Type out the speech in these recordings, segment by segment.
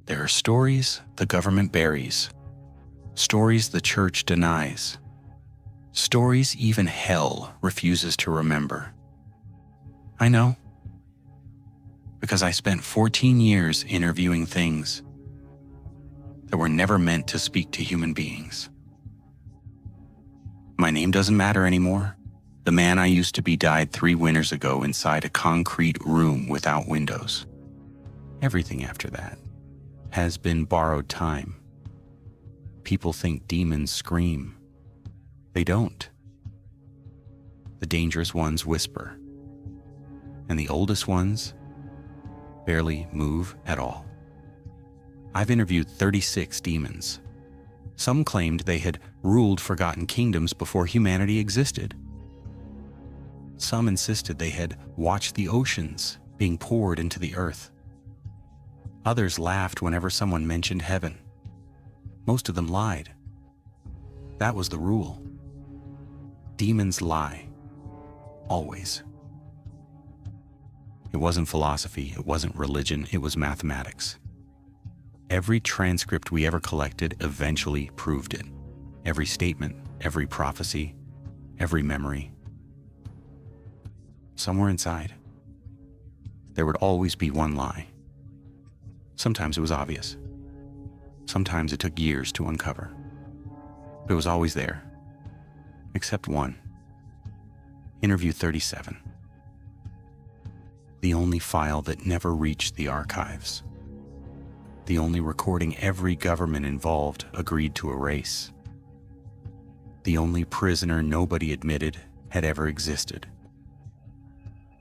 There are stories the government buries, stories the church denies, stories even hell refuses to remember. I know, because I spent 14 years interviewing things that were never meant to speak to human beings. My name doesn't matter anymore. The man I used to be died 3 winters ago inside a concrete room without windows. Everything after that has been borrowed time. People think demons scream. They don't. The dangerous ones whisper, and the oldest ones barely move at all. I've interviewed 36 demons. Some claimed they had ruled forgotten kingdoms before humanity existed. Some insisted they had watched the oceans being poured into the earth. Others laughed whenever someone mentioned heaven. Most of them lied. That was the rule. Demons lie. Always. It wasn't philosophy, it wasn't religion, it was mathematics. Every transcript we ever collected eventually proved it. Every statement, every prophecy, every memory. Somewhere inside, there would always be one lie. Sometimes it was obvious. Sometimes it took years to uncover. But it was always there. Except one. Interview 37. The only file that never reached the archives. The only recording every government involved agreed to erase. The only prisoner nobody admitted had ever existed.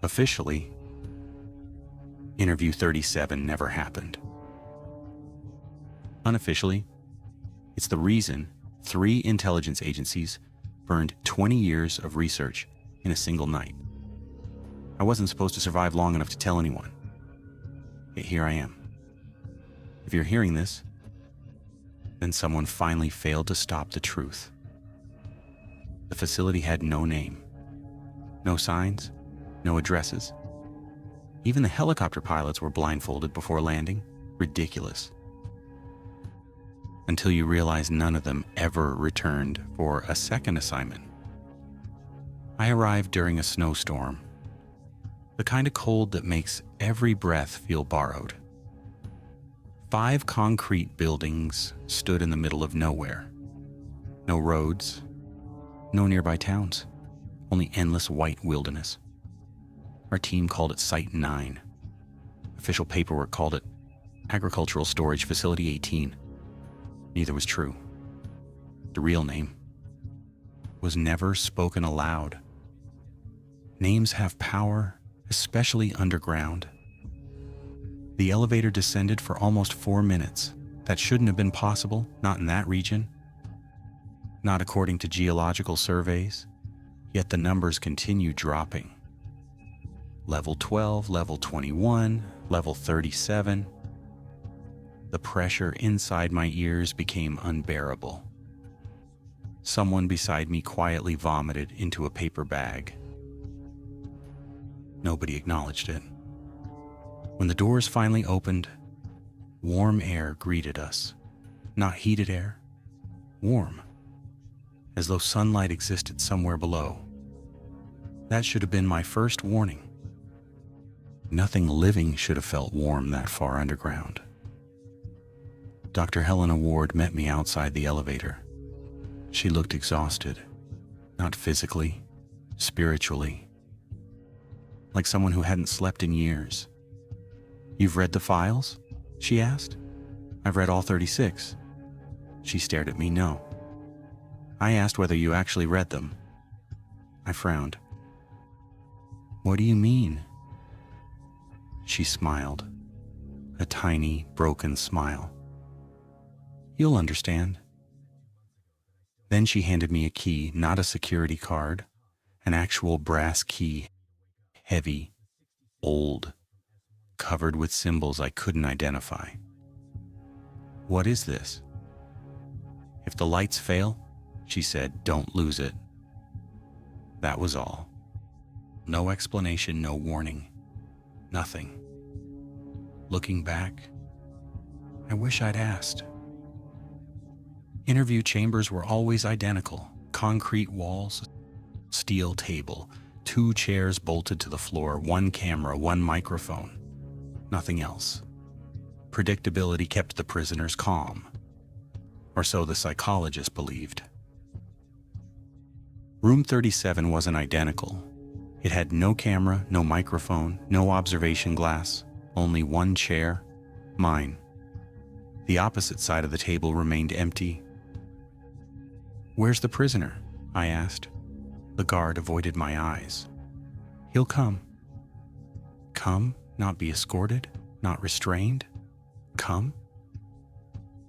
Officially, Interview 37 never happened. Unofficially, it's the reason 3 intelligence agencies burned 20 years of research in a single night. I wasn't supposed to survive long enough to tell anyone. Yet here I am. If you're hearing this, then someone finally failed to stop the truth. The facility had no name, no signs, no addresses. Even the helicopter pilots were blindfolded before landing. Ridiculous. Until you realize none of them ever returned for a second assignment. I arrived during a snowstorm, the kind of cold that makes every breath feel borrowed. 5 concrete buildings stood in the middle of nowhere. No roads, no nearby towns, only endless white wilderness. Our team called it Site 9. Official paperwork called it Agricultural Storage Facility 18. Neither was true. The real name was never spoken aloud. Names have power, especially underground. The elevator descended for almost 4 minutes. That shouldn't have been possible, not in that region. Not according to geological surveys, yet the numbers continue dropping. Level 12, level 21, level 37. The pressure inside my ears became unbearable. Someone beside me quietly vomited into a paper bag. Nobody acknowledged it. When the doors finally opened, warm air greeted us. Not heated air, warm, as though sunlight existed somewhere below. That should have been my first warning. Nothing living should have felt warm that far underground. Dr. Helena Ward met me outside the elevator. She looked exhausted, not physically, spiritually, like someone who hadn't slept in years. "You've read the files?" she asked. "I've read all 36. She stared at me, no. I asked whether you actually read them. I frowned. "What do you mean?" She smiled, a tiny, broken smile. "You'll understand." Then she handed me a key, not a security card, an actual brass key, heavy, old, covered with symbols I couldn't identify. "What is this?" "If the lights fail," she said, "don't lose it." That was all. No explanation, no warning, nothing. Looking back, I wish I'd asked. Interview chambers were always identical. Concrete walls, steel table, 2 chairs bolted to the floor, 1 camera, 1 microphone. Nothing else. Predictability kept the prisoners calm. Or so the psychologist believed. Room 37 wasn't identical. It had no camera, no microphone, no observation glass, only 1 chair, mine. The opposite side of the table remained empty. "Where's the prisoner?" I asked. The guard avoided my eyes. "He'll come." Come? Not be escorted? Not restrained? Come?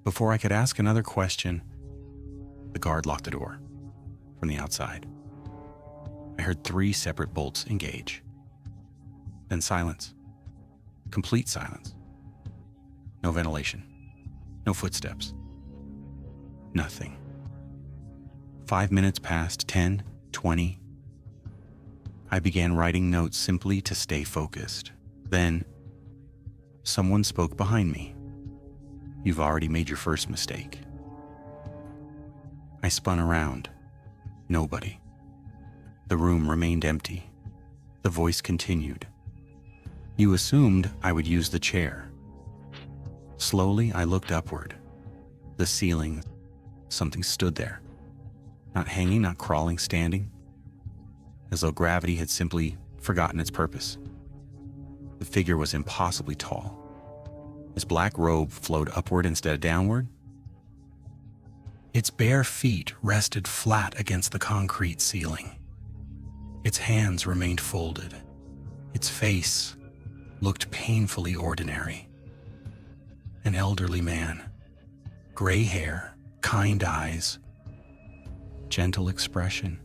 Before I could ask another question, the guard locked the door from the outside. I heard 3 separate bolts engage. Then silence. Complete silence. No ventilation. No footsteps. Nothing. 5 minutes passed, 10, 20. I began writing notes simply to stay focused. Then, someone spoke behind me. "You've already made your first mistake." I spun around. Nobody. The room remained empty. The voice continued. "You assumed I would use the chair." Slowly, I looked upward. The ceiling, something stood there. Not hanging, not crawling, standing. As though gravity had simply forgotten its purpose. The figure was impossibly tall. His black robe flowed upward instead of downward. Its bare feet rested flat against the concrete ceiling. Its hands remained folded. Its face looked painfully ordinary. An elderly man. Gray hair, kind eyes, gentle expression.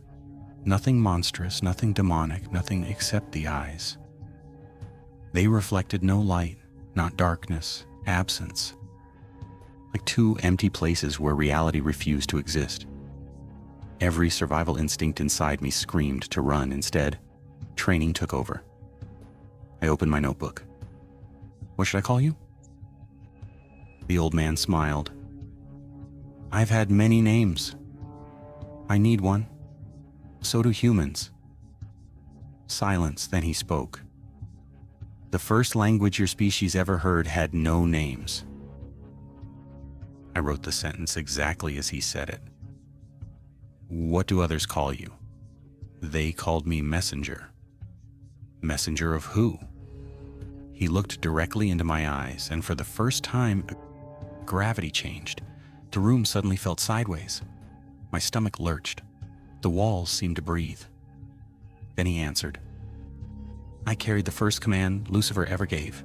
Nothing monstrous, nothing demonic, nothing except the eyes. They reflected no light, not darkness, absence. Like 2 empty places where reality refused to exist. Every survival instinct inside me screamed to run. Instead, training took over. I opened my notebook. "What should I call you?" The old man smiled. "I've had many names. I need one. So do humans." Silence, then he spoke. "The first language your species ever heard had no names." I wrote the sentence exactly as he said it. "What do others call you?" "They called me messenger." "Messenger of who?" He looked directly into my eyes, and for the first time, gravity changed. The room suddenly felt sideways. My stomach lurched. The walls seemed to breathe. Then he answered. "I carried the first command Lucifer ever gave."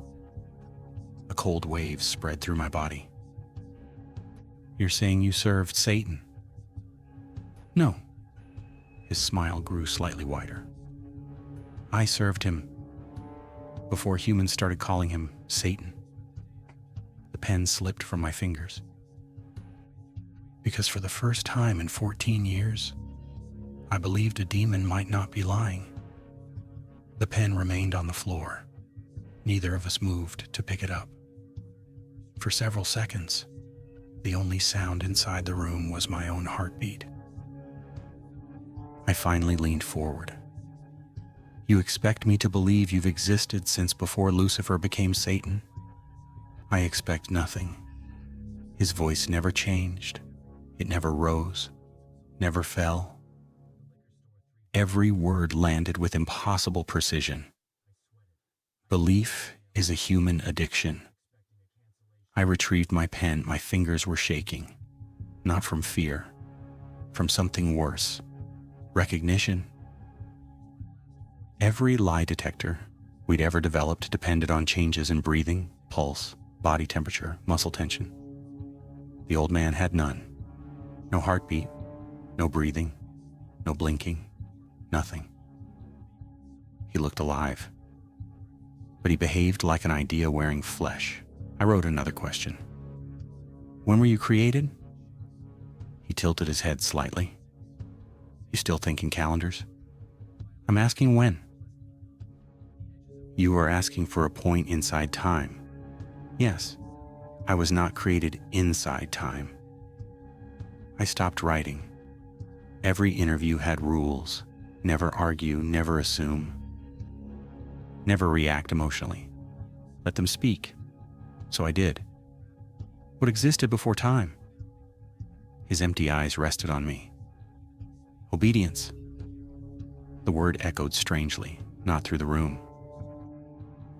A cold wave spread through my body. "You're saying you served Satan?" "No." His smile grew slightly wider. "I served him before humans started calling him Satan." The pen slipped from my fingers. Because for the first time in 14 years, I believed a demon might not be lying. The pen remained on the floor. Neither of us moved to pick it up. For several seconds, the only sound inside the room was my own heartbeat. I finally leaned forward. "You expect me to believe you've existed since before Lucifer became Satan?" "I expect nothing." His voice never changed. It never rose, never fell. Every word landed with impossible precision. Belief is a human addiction. I retrieved my pen. My fingers were shaking. Not from fear, from something worse. Recognition. Every lie detector we'd ever developed depended on changes in breathing, pulse, body temperature, muscle tension. The old man had none. No heartbeat, no breathing, no blinking, nothing. He looked alive, but he behaved like an idea wearing flesh. I wrote another question. "When were you created?" He tilted his head slightly. "You still think in calendars?" "I'm asking when." "You are asking for a point inside time." "Yes." I was not created inside time. I stopped writing. Every interview had rules. Never argue, never assume. Never react emotionally. Let them speak. So I did. What existed before time? His empty eyes rested on me. Obedience. The word echoed strangely, not through the room.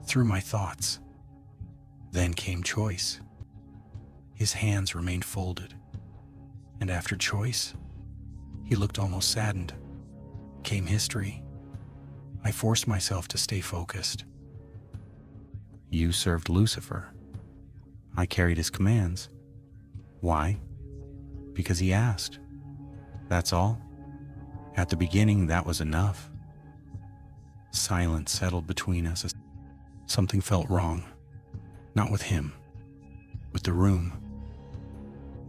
Through my thoughts. Then came choice. His hands remained folded. And after choice, he looked almost saddened. Came history. I forced myself to stay focused. You served Lucifer. I carried his commands. Why? Because he asked. That's all. At the beginning, that was enough. Silence settled between us. Something felt wrong. Not with him, with the room.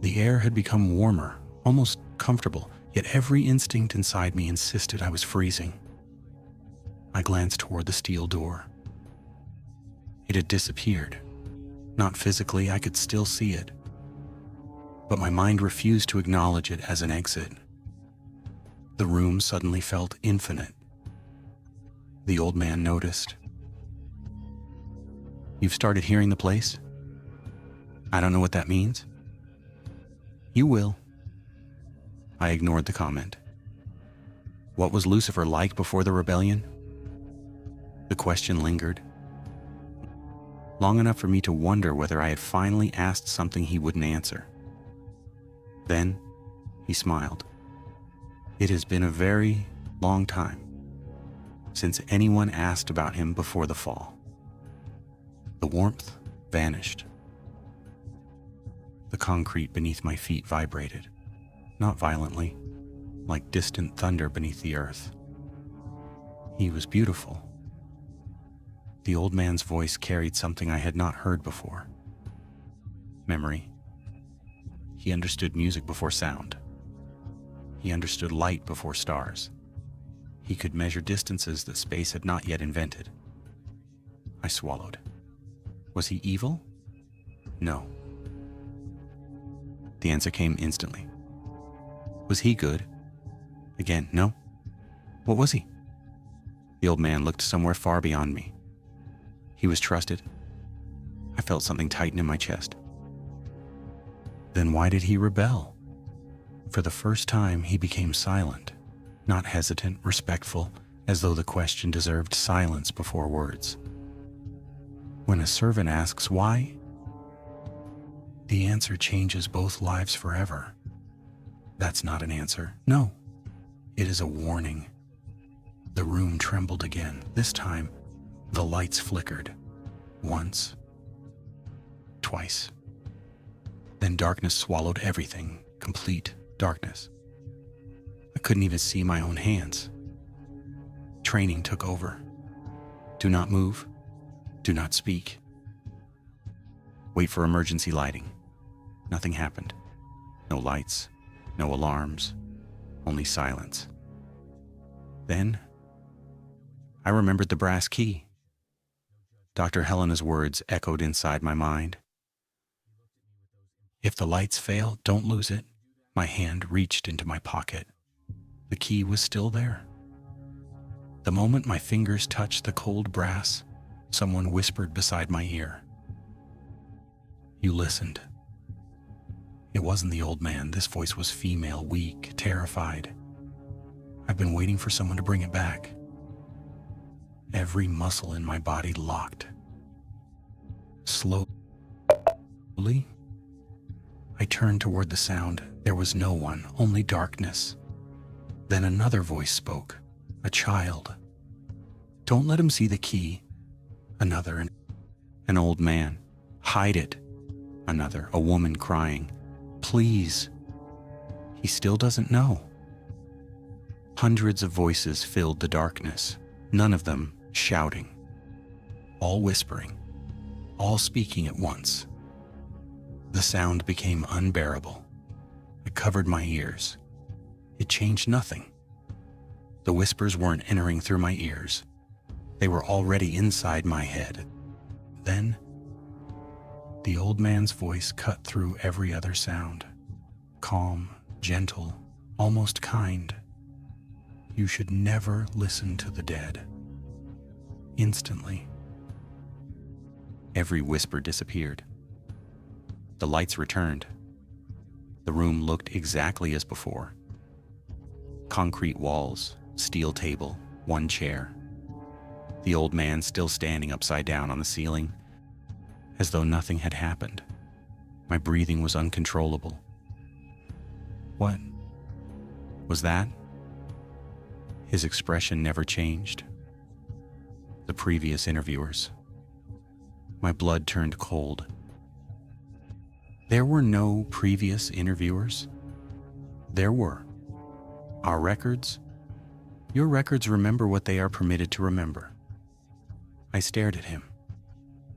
The air had become warmer, almost comfortable, yet every instinct inside me insisted I was freezing. I glanced toward the steel door. It had disappeared. Not physically, I could still see it. But my mind refused to acknowledge it as an exit. The room suddenly felt infinite. The old man noticed. You've started hearing the place? I don't know what that means. You will. I ignored the comment. What was Lucifer like before the rebellion? The question lingered. Long enough for me to wonder whether I had finally asked something he wouldn't answer. Then, he smiled. It has been a very long time since anyone asked about him before the fall. The warmth vanished. The concrete beneath my feet vibrated, not violently, like distant thunder beneath the earth. He was beautiful. The old man's voice carried something I had not heard before. Memory. He understood music before sound. He understood light before stars. He could measure distances that space had not yet invented. I swallowed. Was he evil? No. The answer came instantly. Was he good? Again, no. What was he? The old man looked somewhere far beyond me. He was trusted. I felt something tighten in my chest. Then why did he rebel? For the first time, he became silent, not hesitant, respectful, as though the question deserved silence before words. When a servant asks why, the answer changes both lives forever. That's not an answer. No, it is a warning. The room trembled again. This time, the lights flickered. Once. Twice. Then darkness swallowed everything. Complete darkness. I couldn't even see my own hands. Training took over. Do not move. Do not speak. Wait for emergency lighting. Nothing happened. No lights, no alarms, only silence. Then, I remembered the brass key. Dr. Helena's words echoed inside my mind. If the lights fail, don't lose it. My hand reached into my pocket. The key was still there. The moment my fingers touched the cold brass, someone whispered beside my ear. You listened. It wasn't the old man. This voice was female, weak, terrified. I've been waiting for someone to bring it back. Every muscle in my body locked. Slowly, I turned toward the sound. There was no one, only darkness. Then another voice spoke, a child. Don't let him see the key. Another, an old man. Hide it. Another, a woman crying. Please. He still doesn't know. Hundreds of voices filled the darkness, none of them shouting. All whispering, all speaking at once. The sound became unbearable. It covered my ears. It changed nothing. The whispers weren't entering through my ears. They were already inside my head. Then, The old man's voice cut through every other sound. Calm, gentle, almost kind. You should never listen to the dead. Instantly, every whisper disappeared. The lights returned. The room looked exactly as before. Concrete walls, steel table, one chair. The old man still standing upside down on the ceiling, as though nothing had happened. My breathing was uncontrollable. What was that? His expression never changed. The previous interviewers. My blood turned cold. There were no previous interviewers. There were. Our records. Your records remember what they are permitted to remember. I stared at him.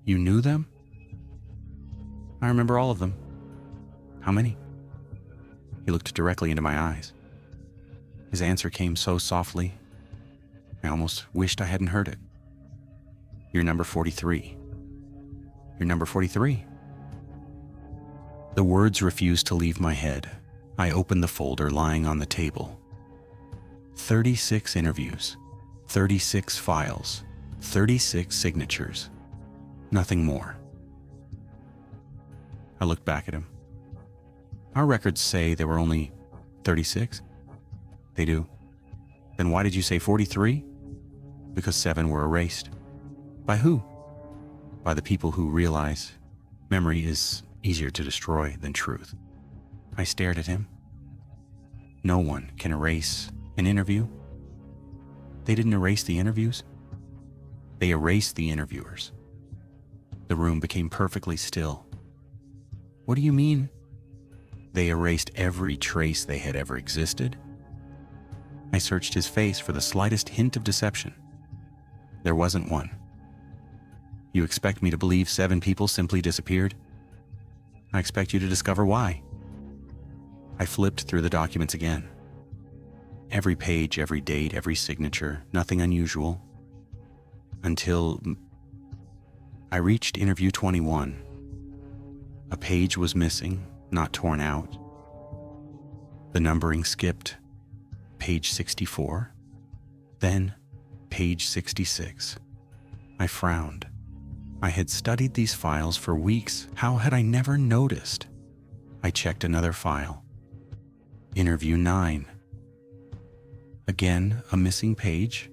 You knew them? I remember all of them. How many? He looked directly into my eyes. His answer came so softly, I almost wished I hadn't heard it. You're number 43. You're number 43. The words refused to leave my head. I opened the folder lying on the table. 36 interviews, 36 files, 36 signatures. Nothing more. I looked back at him. Our records say there were only 36. They do. Then why did you say 43? Because 7 were erased. By who? By the people who realize memory is easier to destroy than truth. I stared at him. No one can erase an interview. They didn't erase the interviews. They erased the interviewers. The room became perfectly still. What do you mean? They erased every trace they had ever existed? I searched his face for the slightest hint of deception. There wasn't one. You expect me to believe 7 people simply disappeared? I expect you to discover why. I flipped through the documents again. Every page, every date, every signature, nothing unusual. Until I reached interview 21. A page was missing, not torn out. The numbering skipped. Page 64. Then, page 66. I frowned. I had studied these files for weeks. How had I never noticed? I checked another file. Interview 9. Again, a missing page.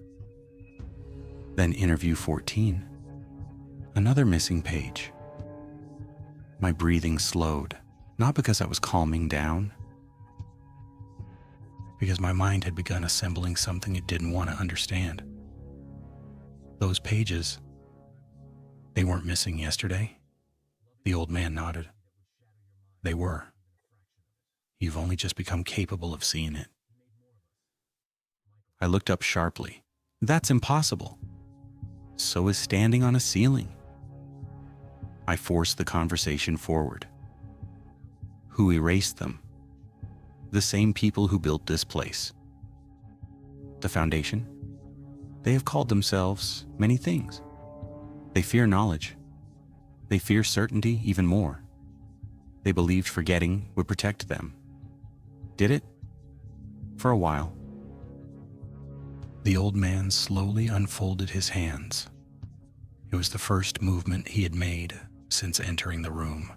Then interview 14. Another missing page. My breathing slowed, not because I was calming down, because my mind had begun assembling something it didn't want to understand. Those pages, they weren't missing yesterday. The old man nodded. They were. You've only just become capable of seeing it. I looked up sharply. That's impossible. So is standing on a ceiling. I forced the conversation forward. Who erased them? The same people who built this place. The Foundation? They have called themselves many things. They fear knowledge. They fear certainty even more. They believed forgetting would protect them. Did it? For a while. The old man slowly unfolded his hands. It was the first movement he had made since entering the room.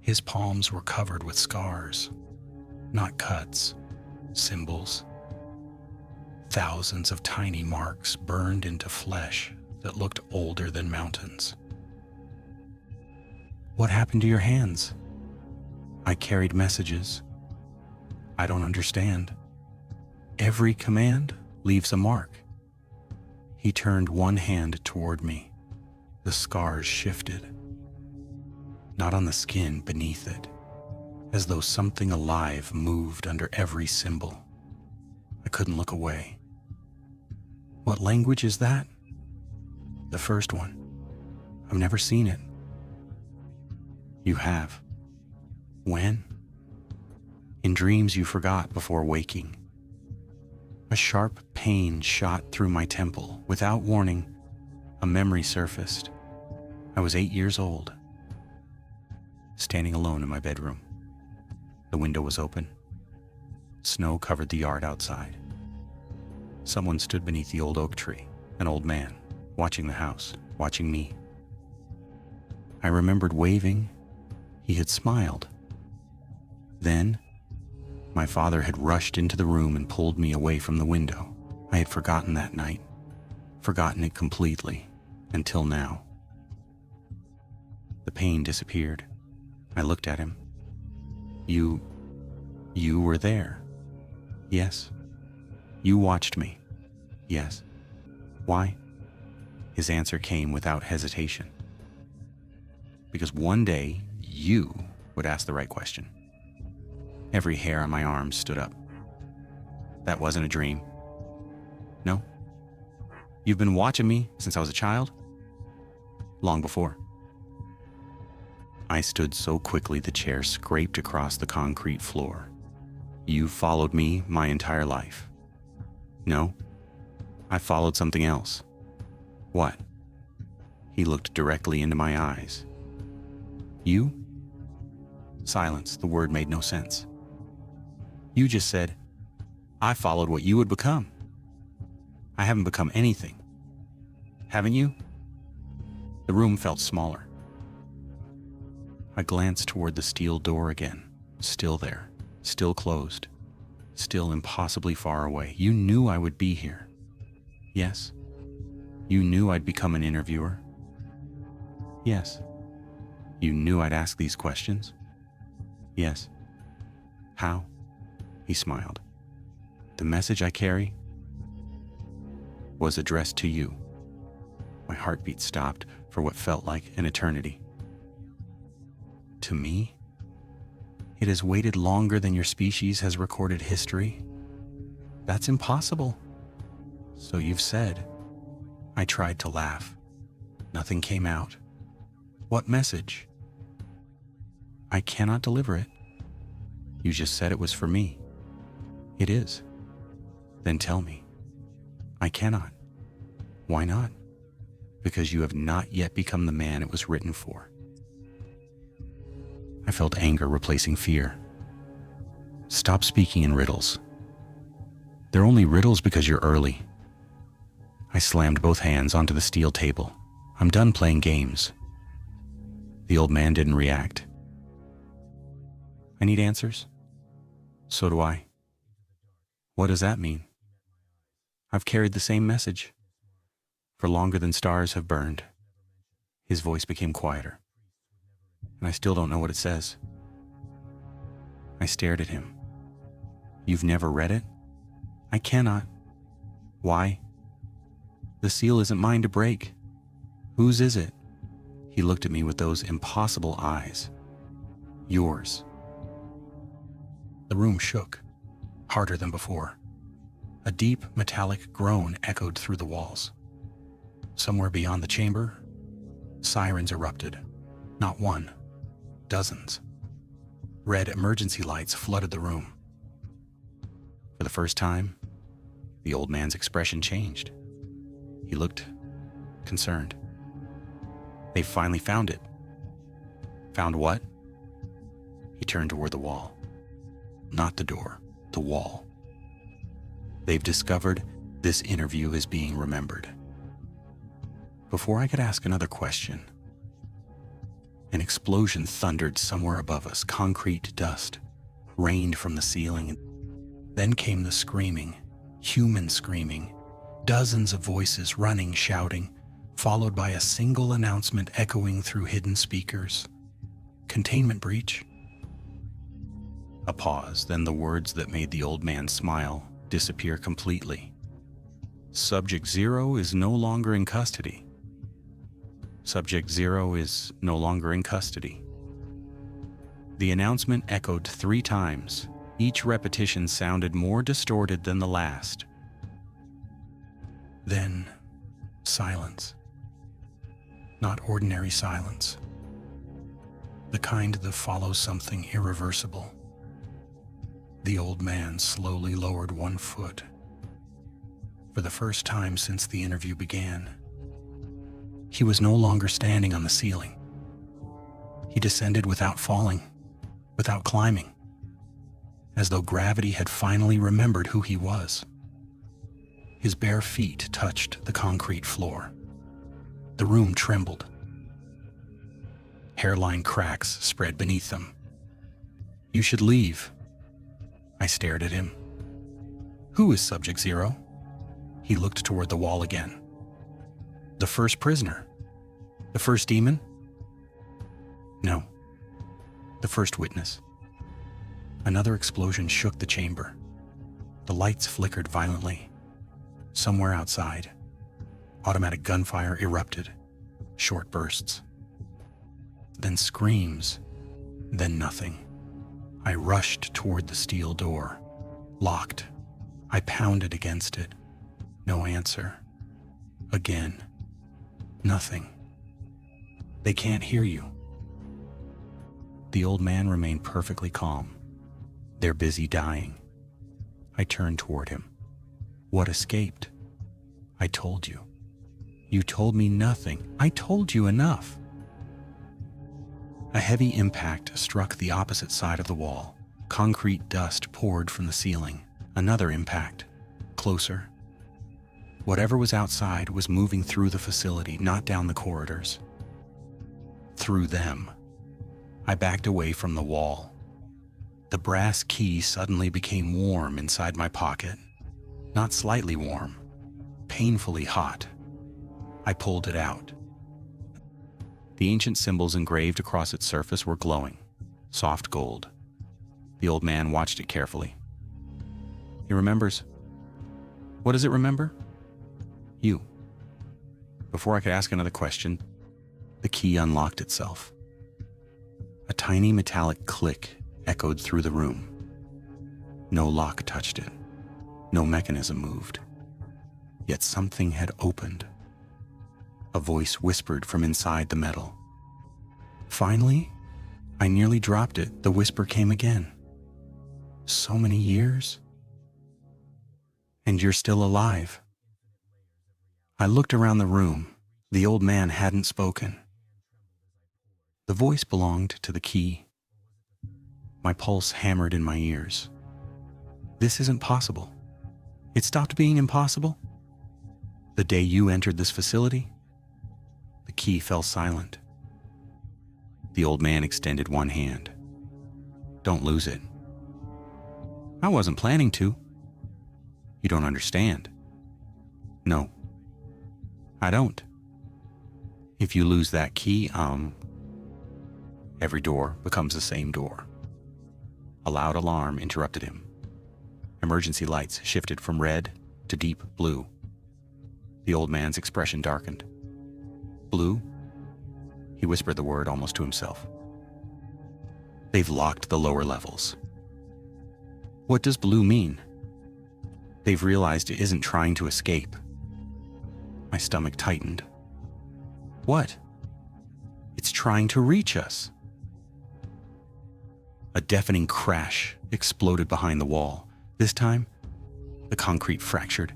His palms were covered with scars, not cuts, symbols. Thousands of tiny marks burned into flesh that looked older than mountains. What happened to your hands? I carried messages. I don't understand. Every command leaves a mark. He turned one hand toward me. The scars shifted. Not on the skin, beneath it, as though something alive moved under every symbol. I couldn't look away. What language is that? The first one. I've never seen it. You have. When? In dreams you forgot before waking. A sharp pain shot through my temple. Without warning, a memory surfaced. I was 8 years old. standing alone in my bedroom. The window was open. Snow covered the yard outside. Someone stood beneath the old oak tree, an old man, watching the house, watching me. I remembered waving. He had smiled. Then, my father had rushed into the room and pulled me away from the window. I had forgotten that night, forgotten it completely, until now. The pain disappeared. I looked at him. You were there. Yes. You watched me. Yes. Why? His answer came without hesitation. Because one day, you would ask the right question. Every hair on my arm stood up. That wasn't a dream. No. You've been watching me since I was a child? Long before. I stood so quickly the chair scraped across the concrete floor. You followed me my entire life. No, I followed something else. What? He looked directly into my eyes. You? Silence. The word made no sense. You just said, I followed what you would become. I haven't become anything. Haven't you? The room felt smaller. I glanced toward the steel door again, still there, still closed, still impossibly far away. You knew I would be here. Yes. You knew I'd become an interviewer. Yes. You knew I'd ask these questions. Yes. How? He smiled. The message I carry was addressed to you. My heartbeat stopped for what felt like an eternity. To me? It has waited longer than your species has recorded history. That's impossible. So you've said. I tried to laugh. Nothing came out. What message? I cannot deliver it. You just said it was for me. It is. Then tell me. I cannot. Why not? Because you have not yet become the man it was written for. I felt anger replacing fear. Stop speaking in riddles. They're only riddles because you're early. I slammed both hands onto the steel table. I'm done playing games. The old man didn't react. I need answers. So do I. What does that mean? I've carried the same message for longer than stars have burned. His voice became quieter, and I still don't know what it says. I stared at him. You've never read it? I cannot. Why? The seal isn't mine to break. Whose is it? He looked at me with those impossible eyes. Yours. The room shook, harder than before. A deep, metallic groan echoed through the walls. Somewhere beyond the chamber, sirens erupted. Not one, dozens. Red emergency lights flooded the room. For the first time, the old man's expression changed. He looked concerned. They finally found it. Found what? He turned toward the wall. Not the door, the wall. They've discovered this interview is being remembered. Before I could ask another question, an explosion thundered somewhere above us. Concrete dust rained from the ceiling. Then came the screaming, human screaming, dozens of voices running, shouting, followed by a single announcement echoing through hidden speakers. Containment breach. A pause, then the words that made the old man smile disappear completely. Subject 0 is no longer in custody. Subject 0 is no longer in custody. The announcement echoed 3 times. Each repetition sounded more distorted than the last. Then, silence. Not ordinary silence. The kind that follows something irreversible. The old man slowly lowered one foot. For the first time since the interview began, he was no longer standing on the ceiling. He descended without falling, without climbing, as though gravity had finally remembered who he was. His bare feet touched the concrete floor. The room trembled. Hairline cracks spread beneath them. "You should leave." I stared at him. "Who is Subject Zero?" He looked toward the wall again. "The first prisoner? The first demon?" "No. The first witness." Another explosion shook the chamber. The lights flickered violently. Somewhere outside, automatic gunfire erupted, short bursts. Then screams, then nothing. I rushed toward the steel door, locked. I pounded against it. No answer. Again. Nothing. "They can't hear you." The old man remained perfectly calm. "They're busy dying." I turned toward him. "What escaped?" "I told you." "You told me nothing." "I told you enough." A heavy impact struck the opposite side of the wall. Concrete dust poured from the ceiling. Another impact. Closer. Whatever was outside was moving through the facility, not down the corridors. Through them. I backed away from the wall. The brass key suddenly became warm inside my pocket. Not slightly warm. Painfully hot. I pulled it out. The ancient symbols engraved across its surface were glowing, soft gold. The old man watched it carefully. He remembers. What does it remember? You. Before I could ask another question, the key unlocked itself. A tiny metallic click echoed through the room. No lock touched it. No mechanism moved. Yet something had opened. A voice whispered from inside the metal. Finally, I nearly dropped it. The whisper came again. So many years? And you're still alive. I looked around the room. The old man hadn't spoken. The voice belonged to the key. My pulse hammered in my ears. This isn't possible. It stopped being impossible. The day you entered this facility, the key fell silent. The old man extended one hand. Don't lose it. I wasn't planning to. You don't understand. No, I don't. If you lose that key, every door becomes the same door. A loud alarm interrupted him. Emergency lights shifted from red to deep blue. The old man's expression darkened. Blue? He whispered the word almost to himself. They've locked the lower levels. What does blue mean? They've realized it isn't trying to escape. My stomach tightened. What? It's trying to reach us. A deafening crash exploded behind the wall. This time, the concrete fractured.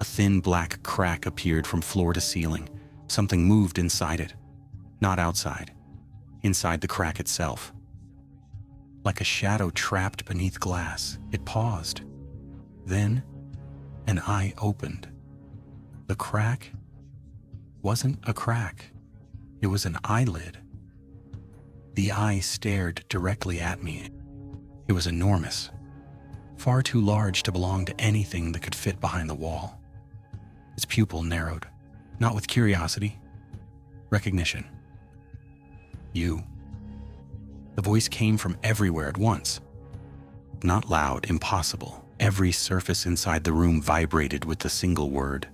A thin black crack appeared from floor to ceiling. Something moved inside it. Not outside. Inside the crack itself. Like a shadow trapped beneath glass, it paused. Then, an eye opened. The crack wasn't a crack. It was an eyelid. The eye stared directly at me. It was enormous. Far too large to belong to anything that could fit behind the wall. Its pupil narrowed, not with curiosity, recognition. You. The voice came from everywhere at once. Not loud, impossible. Every surface inside the room vibrated with the single word.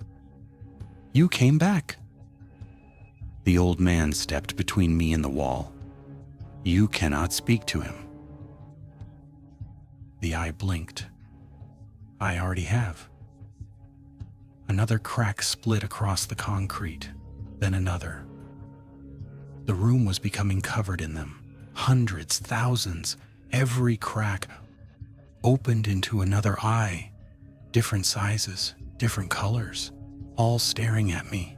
You came back. The old man stepped between me and the wall. You cannot speak to him. The eye blinked. I already have. Another crack split across the concrete, then another. The room was becoming covered in them. Hundreds, thousands, every crack opened into another eye. Different sizes, different colors, all staring at me.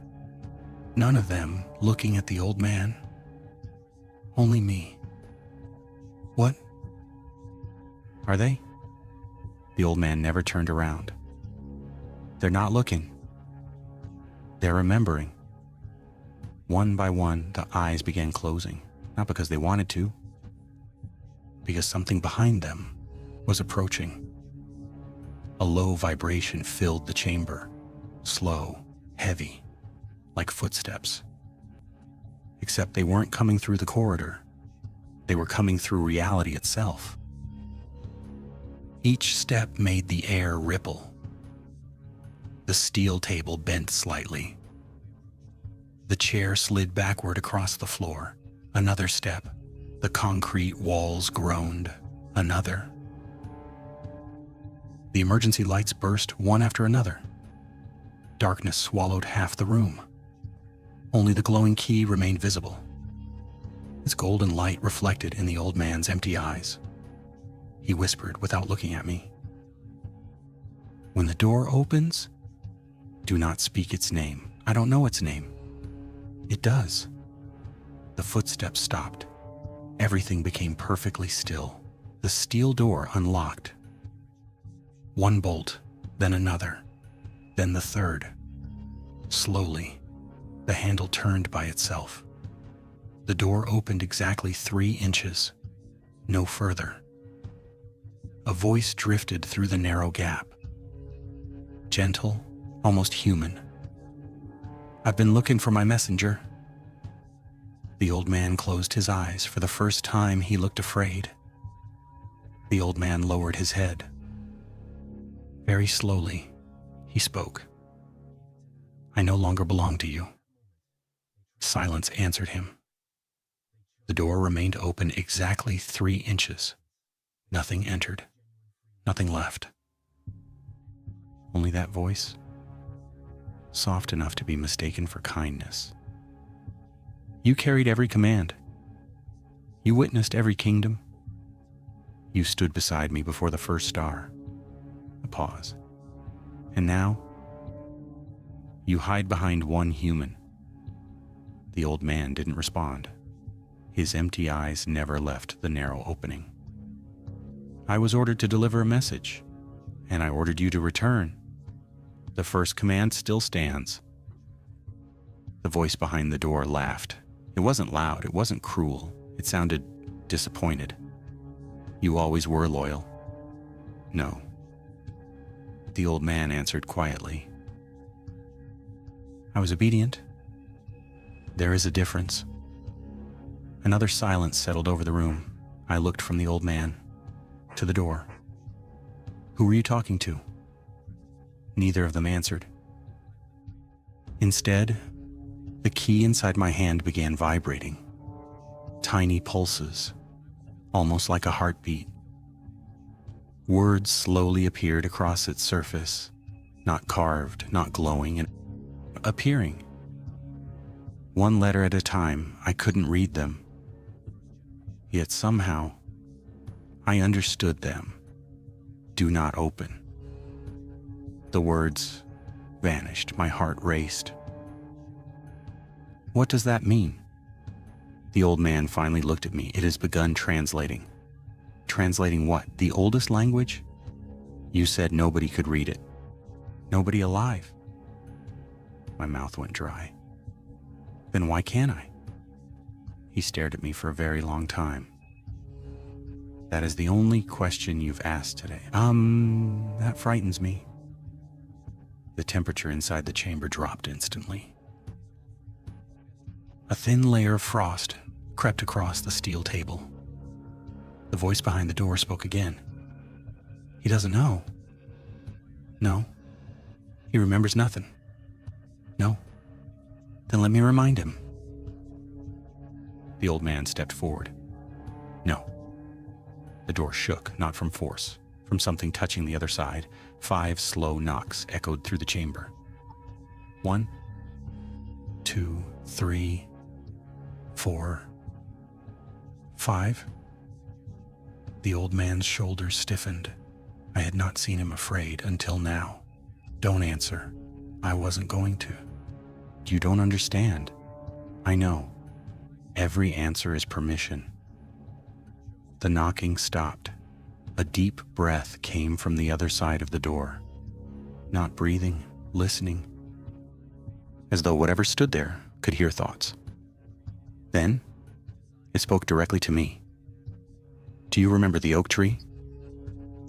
None of them looking at the old man. Only me. What? Are they? The old man never turned around. They're not looking. They're remembering. One by one, the eyes began closing, not because they wanted to, because something behind them was approaching. A low vibration filled the chamber, slow, heavy, like footsteps. Except they weren't coming through the corridor. They were coming through reality itself. Each step made the air ripple. The steel table bent slightly. The chair slid backward across the floor. Another step. The concrete walls groaned. Another. The emergency lights burst one after another. Darkness swallowed half the room. Only the glowing key remained visible. Its golden light reflected in the old man's empty eyes. He whispered without looking at me. When the door opens, do not speak its name. I don't know its name. It does. The footsteps stopped. Everything became perfectly still. The steel door unlocked. One bolt, then another, then the third. Slowly, the handle turned by itself. The door opened exactly 3 inches, no further. A voice drifted through the narrow gap. Gentle, almost human. I've been looking for my messenger. The old man closed his eyes. For the first time, he looked afraid. The old man lowered his head. Very slowly, he spoke. I no longer belong to you. Silence answered him. The door remained open exactly 3 inches. Nothing entered. Nothing left. Only that voice, soft enough to be mistaken for kindness. You carried every command. You witnessed every kingdom. You stood beside me before the first star. A pause. And now, you hide behind one human. The old man didn't respond. His empty eyes never left the narrow opening. I was ordered to deliver a message, and I ordered you to return. The first command still stands. The voice behind the door laughed. It wasn't loud, it wasn't cruel. It sounded disappointed. You always were loyal. No. The old man answered quietly. I was obedient. There is a difference. Another silence settled over the room. I looked from the old man to the door. Who were you talking to? Neither of them answered. Instead, the key inside my hand began vibrating. Tiny pulses, almost like a heartbeat. Words slowly appeared across its surface, not carved, not glowing, and appearing. One letter at a time. I couldn't read them. Yet somehow, I understood them. Do not open. The words vanished. My heart raced. What does that mean? The old man finally looked at me. It has begun translating. Translating what? The oldest language? You said nobody could read it. Nobody alive. My mouth went dry. Then why can't I? He stared at me for a very long time. That is the only question you've asked today. That frightens me. The temperature inside the chamber dropped instantly. A thin layer of frost crept across the steel table. The voice behind the door spoke again. He doesn't know. No. He remembers nothing. No. Then let me remind him. The old man stepped forward. No. The door shook, not from force, from something touching the other side. 5 slow knocks echoed through the chamber. 1, 2, 3, 4, 5. The old man's shoulders stiffened. I had not seen him afraid until now. Don't answer. I wasn't going to. You don't understand. I know. Every answer is permission. The knocking stopped. A deep breath came from the other side of the door. Not breathing, listening, as though whatever stood there could hear thoughts. Then, it spoke directly to me. "Do you remember the oak tree?"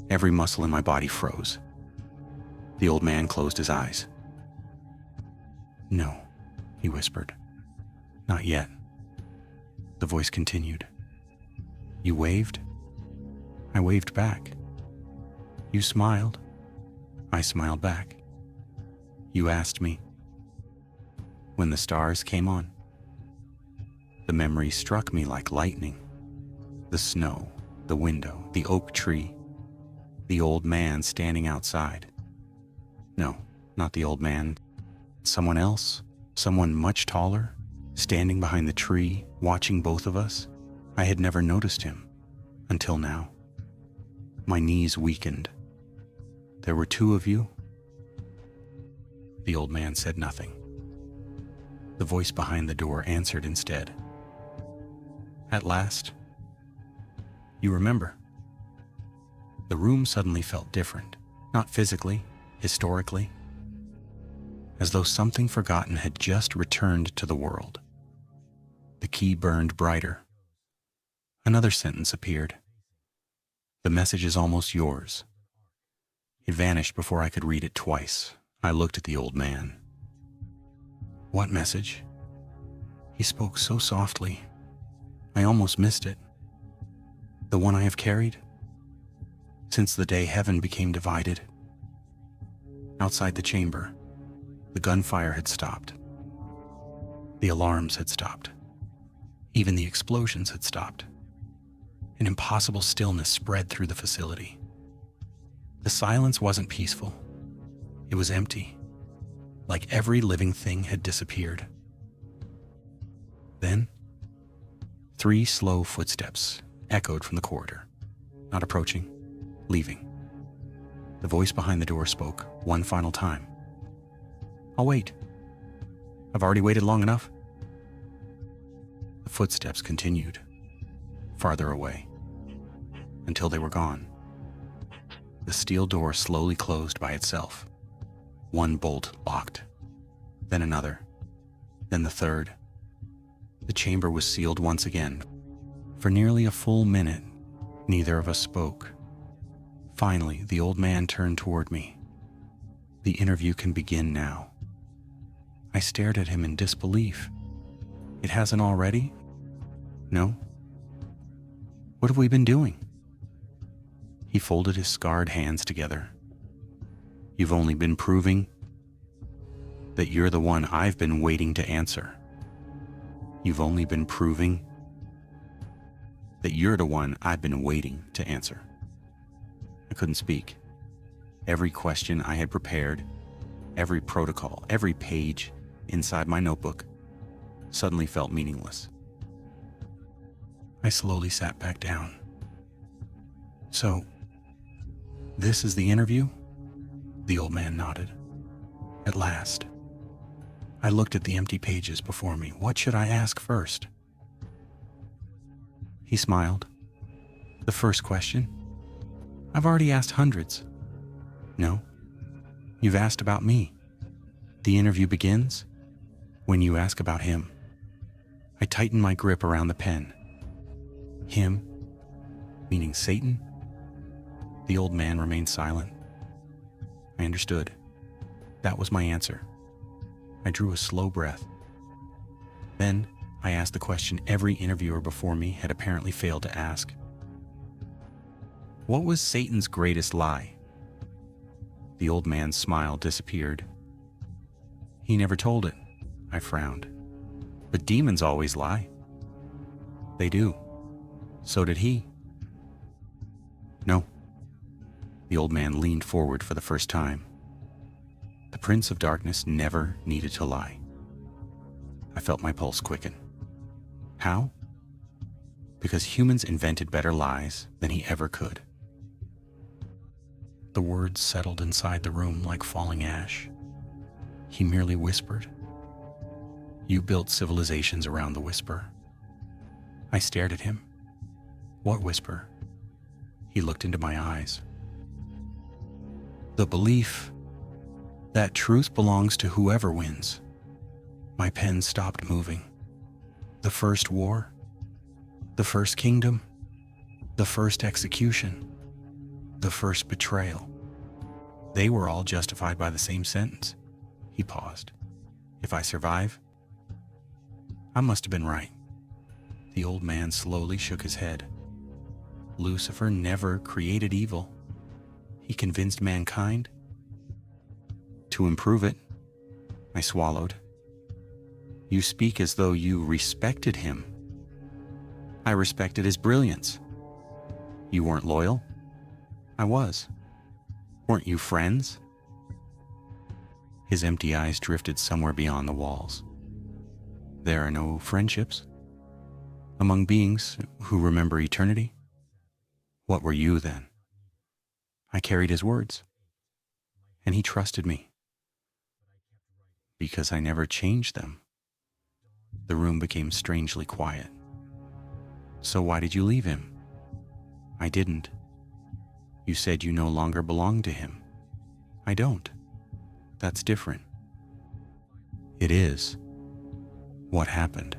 Every muscle in my body froze. The old man closed his eyes. "No," he whispered. "Not yet." The voice continued. "You waved? I waved back. You smiled? I smiled back. You asked me." When the stars came on, the memory struck me like lightning. The snow, the window, the oak tree, the old man standing outside. No, not the old man. Someone else, someone much taller, standing behind the tree, watching both of us. I had never noticed him until now. My knees weakened. "There were two of you?" The old man said nothing. The voice behind the door answered instead. "At last, you remember." The room suddenly felt different, not physically, historically, as though something forgotten had just returned to the world. The key burned brighter. Another sentence appeared. "The message is almost yours." It vanished before I could read it twice. I looked at the old man. "What message?" He spoke so softly, I almost missed it. "The one I have carried since the day heaven became divided." Outside the chamber, the gunfire had stopped. The alarms had stopped. Even the explosions had stopped. An impossible stillness spread through the facility. The silence wasn't peaceful. It was empty, like every living thing had disappeared. Then, 3 slow footsteps echoed from the corridor, not approaching, leaving. The voice behind the door spoke one final time. "I'll wait. I've already waited long enough." The footsteps continued, farther away, until they were gone. The steel door slowly closed by itself. One bolt locked, then another, then the third. The chamber was sealed once again. For nearly a full minute, neither of us spoke. Finally, the old man turned toward me. "The interview can begin now." I stared at him in disbelief. "It hasn't already?" "No." "What have we been doing?" He folded his scarred hands together. "You've only been proving that you're the one I've been waiting to answer. You've only been proving that you're the one I've been waiting to answer." I couldn't speak. Every question I had prepared, every protocol, every page inside my notebook suddenly felt meaningless. I slowly sat back down. "So, this is the interview?" The old man nodded. "At last." I looked at the empty pages before me. What should I ask first? He smiled. "The first question? I've already asked hundreds." "No, you've asked about me. The interview begins when you ask about him." I tightened my grip around the pen. "Him? Meaning Satan?" The old man remained silent. I understood. That was my answer. I drew a slow breath. Then I asked the question every interviewer before me had apparently failed to ask. "What was Satan's greatest lie?" The old man's smile disappeared. "He never told it." I frowned. "But demons always lie." "They do. So did he." "No." The old man leaned forward for the first time. "The Prince of Darkness never needed to lie." I felt my pulse quicken. How? Because humans invented better lies than he ever could. The words settled inside the room like falling ash. He merely whispered. "You built civilizations around the whisper. I stared at him. What whisper? He looked into my eyes. The belief that truth belongs to whoever wins. My pen stopped moving. The first war, the first kingdom, the first execution, the first betrayal. They were all justified by the same sentence. He paused. If I survive, I must have been right. The old man slowly shook his head. Lucifer never created evil. He convinced mankind to improve it. I swallowed. You speak as though you respected him. I respected his brilliance. You weren't loyal? I was. Weren't you friends? His empty eyes drifted somewhere beyond the walls. There are no friendships among beings who remember eternity. What were you then? I carried his words, and he trusted me because I never changed them. The room became strangely quiet. So why did you leave him? I didn't. You said you no longer belong to him. I don't. That's different. It is. What happened?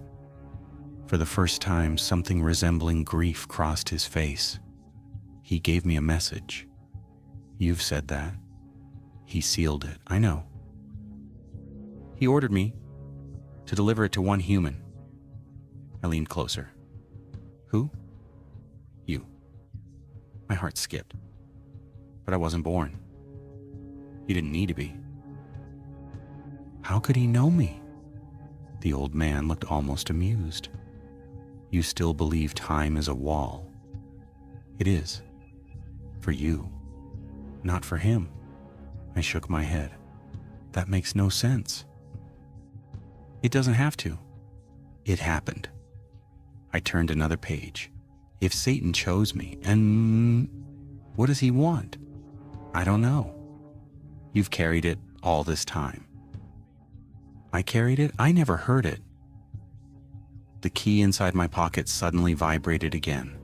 For the first time, something resembling grief crossed his face. He gave me a message. You've said that. He sealed it, I know. He ordered me to deliver it to one human. I leaned closer. Who? You. My heart skipped. But I wasn't born. He didn't need to be. How could he know me? The old man looked almost amused. You still believe time is a wall. It is. For you. Not for him. I shook my head. That makes no sense. It doesn't have to. It happened. I turned another page. If Satan chose me, and what does he want? I don't know. You've carried it all this time. I carried it? I never heard it. The key inside my pocket suddenly vibrated again.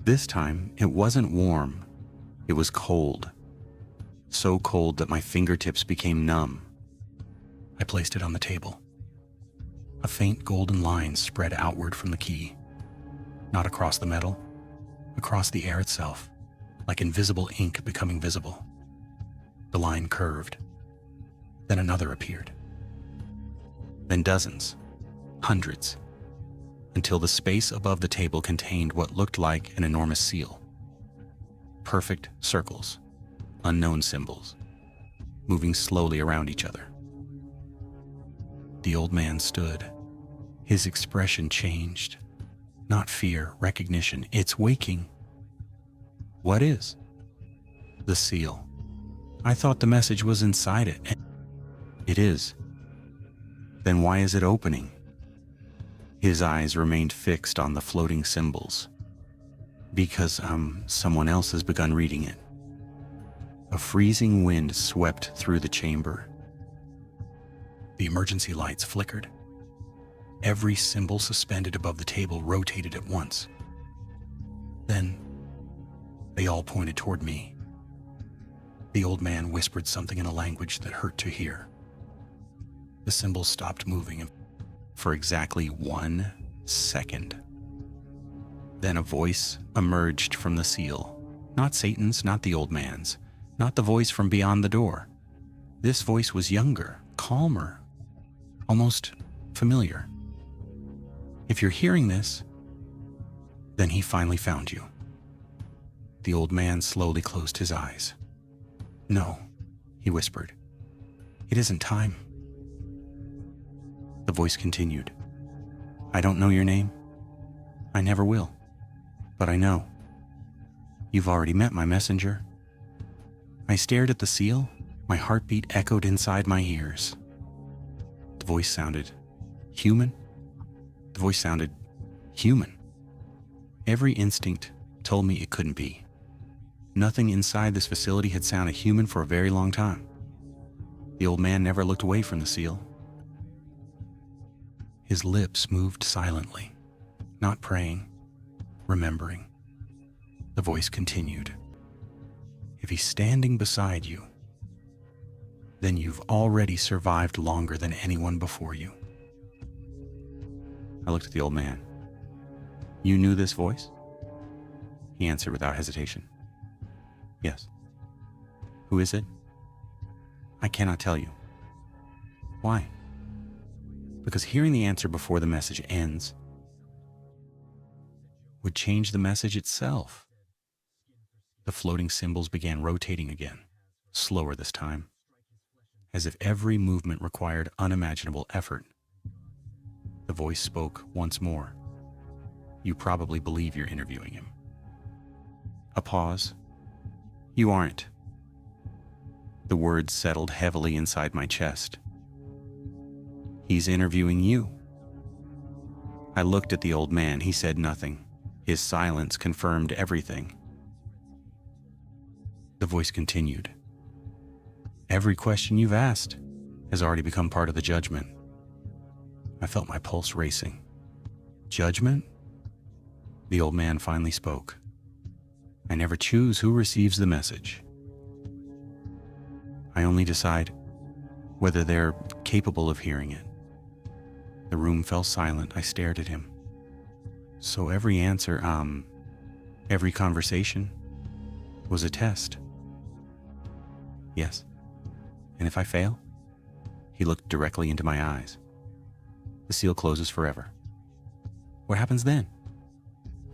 This time, it wasn't warm. It was cold. So cold that my fingertips became numb. I placed it on the table. A faint golden line spread outward from the key. Not across the metal, across the air itself, like invisible ink becoming visible. The line curved. Then another appeared. Then dozens, hundreds, until the space above the table contained what looked like an enormous seal. Perfect circles, unknown symbols, moving slowly around each other. The old man stood. His expression changed. Not fear, recognition. It's waking. What is? The seal. I thought the message was inside it. It is. Then why is it opening? His eyes remained fixed on the floating symbols. Because, someone else has begun reading it. A freezing wind swept through the chamber. The emergency lights flickered. Every symbol suspended above the table rotated at once. Then, they all pointed toward me. The old man whispered something in a language that hurt to hear. The symbols stopped moving for exactly 1 second. Then a voice emerged from the seal. Not Satan's, not the old man's, not the voice from beyond the door. This voice was younger, calmer, almost familiar. If you're hearing this, then he finally found you. The old man slowly closed his eyes. No, he whispered. It isn't time. The voice continued. I don't know your name. I never will. But I know. You've already met my messenger. I stared at the seal. My heartbeat echoed inside my ears. The voice sounded human. The voice sounded human. Every instinct told me it couldn't be. Nothing inside this facility had sounded human for a very long time. The old man never looked away from the seal. His lips moved silently. not praying, remembering. The voice continued. If he's standing beside you, then you've already survived longer than anyone before you. I looked at the old man. You knew this voice? He answered without hesitation. Yes. Who is it? I cannot tell you. Why? Because hearing the answer before the message ends would change the message itself. The floating symbols began rotating again, slower this time, as if every movement required unimaginable effort. The voice spoke once more. You probably believe you're interviewing him. A pause. You aren't. The words settled heavily inside my chest. He's interviewing you. I looked at the old man. He said nothing. His silence confirmed everything. The voice continued. Every question you've asked has already become part of the judgment. I felt my pulse racing. Judgment? The old man finally spoke. I never choose who receives the message. I only decide whether they're capable of hearing it. The room fell silent. I stared at him. So every answer, every conversation was a test. Yes. And if I fail? He looked directly into my eyes. The seal closes forever. What happens then?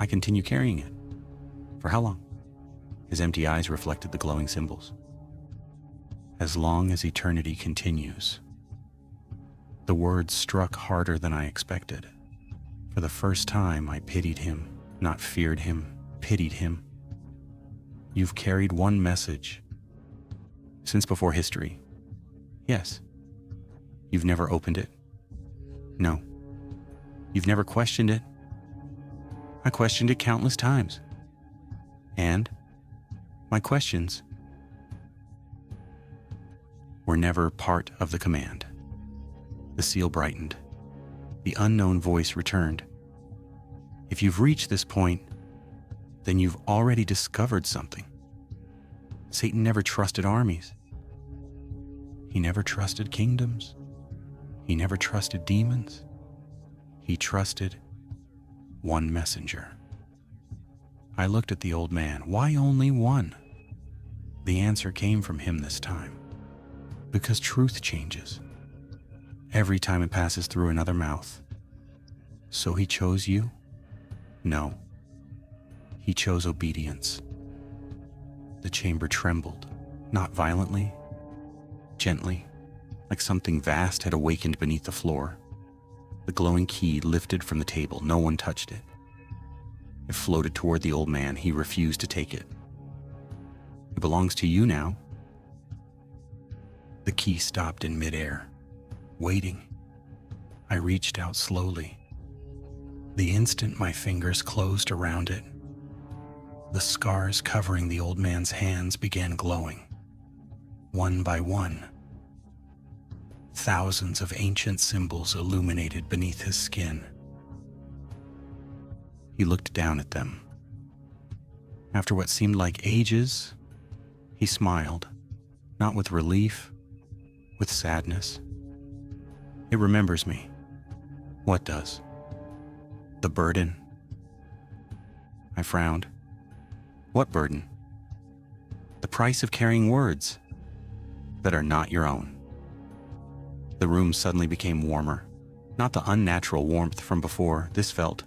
I continue carrying it. For how long? His empty eyes reflected the glowing symbols. As long as eternity continues. The words struck harder than I expected. For the first time, I pitied him, not feared him, pitied him. You've carried one message since before history. Yes. You've never opened it. No. You've never questioned it. I questioned it countless times. And my questions were never part of the command. The seal brightened. The unknown voice returned. If you've reached this point, then you've already discovered something. Satan never trusted armies. He never trusted kingdoms. He never trusted demons. He trusted one messenger. I looked at the old man. Why only one? The answer came from him this time. Because truth changes every time it passes through another mouth. So he chose you? No. He chose obedience. The chamber trembled, not violently, gently, like something vast had awakened beneath the floor. The glowing key lifted from the table. No one touched it. It floated toward the old man. He refused to take it. It belongs to you now. The key stopped in midair, waiting. I reached out slowly. The instant my fingers closed around it, the scars covering the old man's hands began glowing. One by one, thousands of ancient symbols illuminated beneath his skin. He looked down at them. After what seemed like ages, he smiled, not with relief, with sadness. It remembers me. What does? The burden. I frowned. What burden? The price of carrying words that are not your own. The room suddenly became warmer. Not the unnatural warmth from before. This felt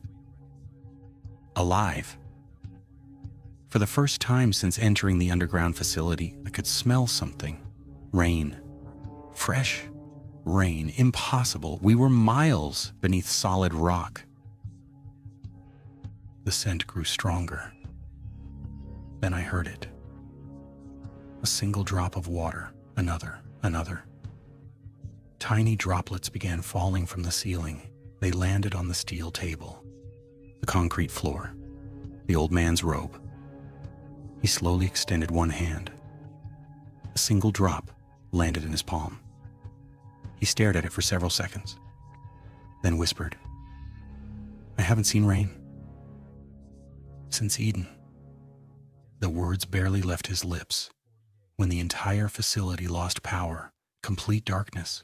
alive. For the first time since entering the underground facility, I could smell something. Rain. Fresh rain. Impossible. We were miles beneath solid rock. The scent grew stronger. Then I heard it. A single drop of water, another. Tiny droplets began falling from the ceiling. They landed on the steel table, the concrete floor, the old man's robe. He slowly extended one hand. A single drop landed in his palm. He stared at it for several seconds, then whispered, I haven't seen rain since Eden. The words barely left his lips when the entire facility lost power, complete darkness,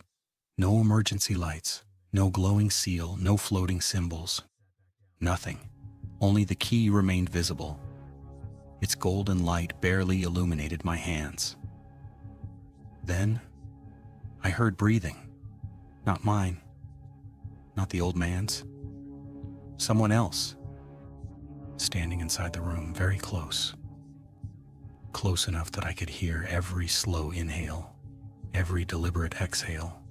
no emergency lights, no glowing seal, no floating symbols, nothing. Only the key remained visible. Its golden light barely illuminated my hands. Then, I heard breathing. Not mine. Not the old man's. Someone else. Standing inside the room, very close. Close enough that I could hear every slow inhale, every deliberate exhale.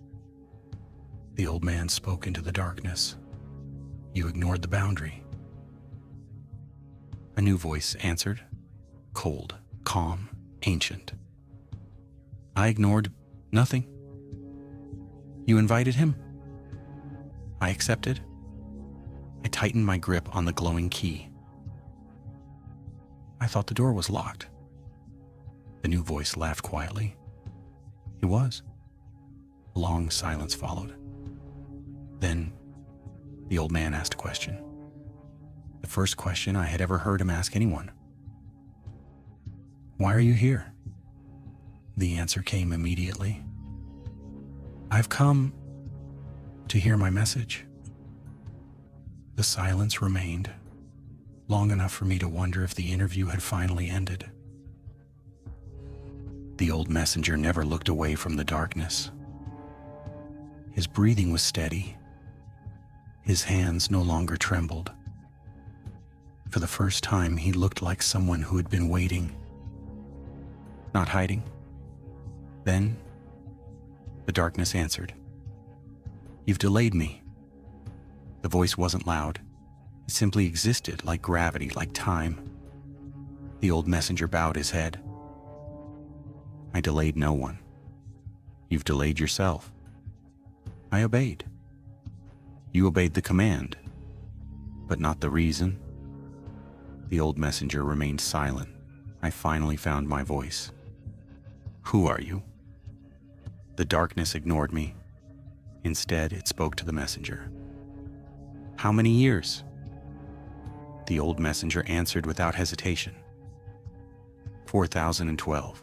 The old man spoke into the darkness. You ignored the boundary. A new voice answered, cold, calm, ancient. I ignored nothing. You invited him. I accepted. I tightened my grip on the glowing key. I thought the door was locked. The new voice laughed quietly. It was. A long silence followed. Then, the old man asked a question. The first question I had ever heard him ask anyone. Why are you here? The answer came immediately. I've come to hear my message. The silence remained, long enough for me to wonder if the interview had finally ended. The old messenger never looked away from the darkness. His breathing was steady. His hands no longer trembled. For the first time, he looked like someone who had been waiting, not hiding. Then, the darkness answered. You've delayed me. The voice wasn't loud. It simply existed like gravity, like time. The old messenger bowed his head. I delayed no one. You've delayed yourself. I obeyed. You obeyed the command, but not the reason. The old messenger remained silent. I finally found my voice. Who are you? The darkness ignored me. Instead, it spoke to the messenger. How many years? The old messenger answered without hesitation. 4,012.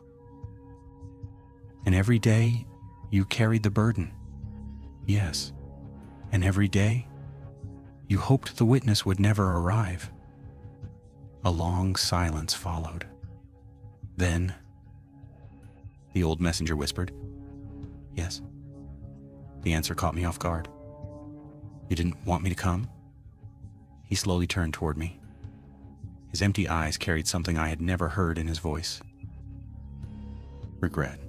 And every day, you carried the burden. Yes. And every day, you hoped the witness would never arrive. A long silence followed. Then, the old messenger whispered, Yes. The answer caught me off guard. You didn't want me to come? He slowly turned toward me. His empty eyes carried something I had never heard in his voice. Regret.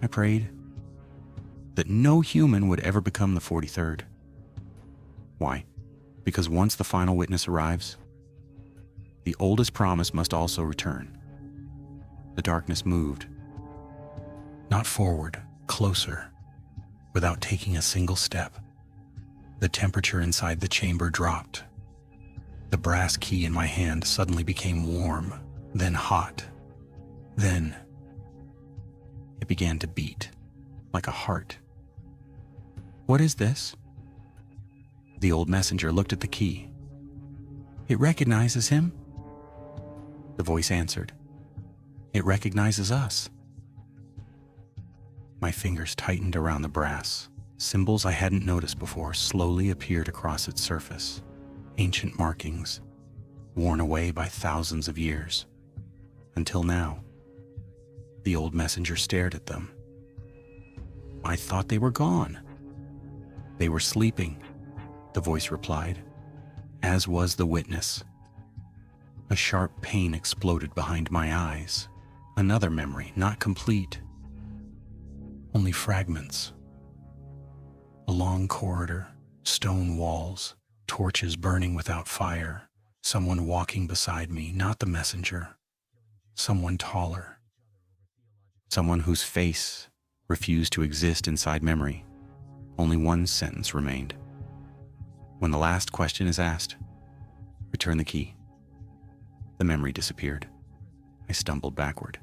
I prayed that no human would ever become the 43rd. Why? Because once the final witness arrives, the oldest promise must also return. The darkness moved. Not forward, closer, without taking a single step. The temperature inside the chamber dropped. The brass key in my hand suddenly became warm, then hot. Then, it began to beat, like a heart. What is this? The old messenger looked at the key. It recognizes him? The voice answered. It recognizes us. My fingers tightened around the brass. Symbols I hadn't noticed before slowly appeared across its surface. Ancient markings, worn away by thousands of years. Until now, the old messenger stared at them. I thought they were gone. They were sleeping, the voice replied, as was the witness. A sharp pain exploded behind my eyes. Another memory, not complete. Only fragments. A long corridor, stone walls, torches burning without fire, someone walking beside me, not the messenger, someone taller, someone whose face refused to exist inside memory. Only one sentence remained. When the last question is asked, return the key. The memory disappeared. I stumbled backward.